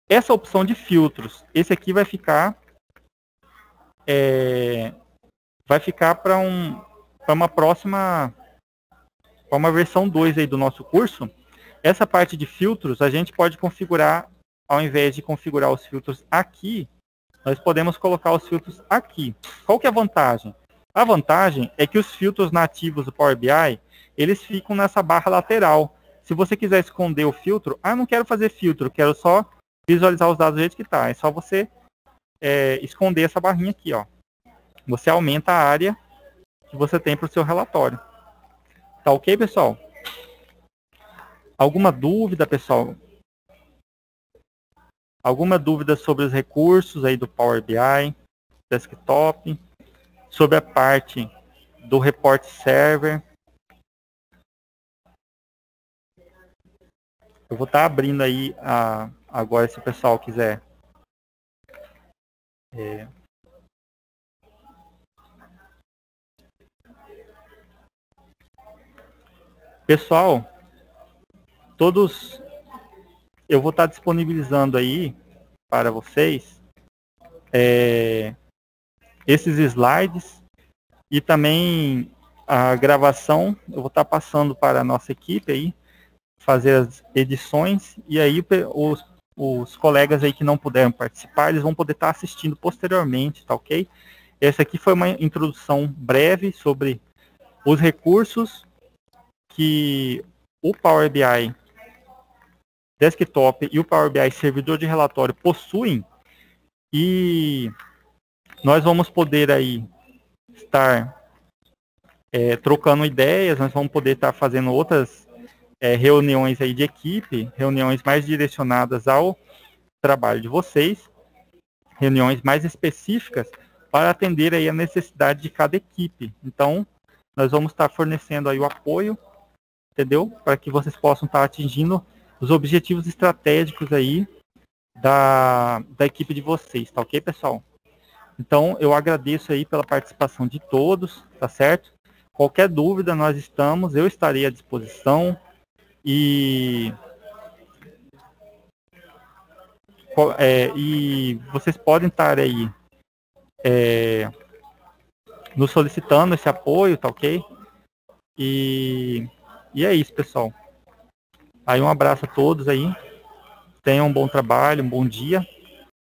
Essa opção de filtros, esse aqui vai ficar para uma próxima, para uma versão 2 aí do nosso curso. Essa parte de filtros a gente pode configurar. Ao invés de configurar os filtros aqui, nós podemos colocar os filtros aqui. Qual que é a vantagem? A vantagem é que os filtros nativos do Power BI, eles ficam nessa barra lateral. Se você quiser esconder o filtro, não quero fazer filtro, quero só visualizar os dados do jeito que está. É só você esconder essa barrinha aqui, ó. Você aumenta a área que você tem para o seu relatório. Tá ok, pessoal? Alguma dúvida, pessoal? Alguma dúvida sobre os recursos aí do Power BI, Desktop, sobre a parte do Report Server? Eu vou estar abrindo aí agora, se o pessoal quiser. Pessoal, eu vou estar disponibilizando aí para vocês esses slides e também a gravação. Eu vou estar passando para a nossa equipe aí, fazer as edições, e aí os colegas aí que não puderam participar, eles vão poder estar assistindo posteriormente, tá ok? Essa aqui foi uma introdução breve sobre os recursos que o Power BI Desktop e o Power BI Servidor de Relatório possuem, e nós vamos poder aí estar trocando ideias, nós vamos poder estar fazendo outras reuniões aí de equipe, reuniões mais direcionadas ao trabalho de vocês, reuniões mais específicas para atender aí a necessidade de cada equipe. Então, nós vamos estar fornecendo aí o apoio, entendeu? Para que vocês possam estar atingindo os objetivos estratégicos aí da equipe de vocês, tá ok, pessoal? Então, eu agradeço aí pela participação de todos, tá certo? Qualquer dúvida, eu estarei à disposição, e vocês podem estar aí nos solicitando esse apoio, tá ok? E é isso, pessoal. Aí um abraço a todos aí. Tenham um bom trabalho, um bom dia.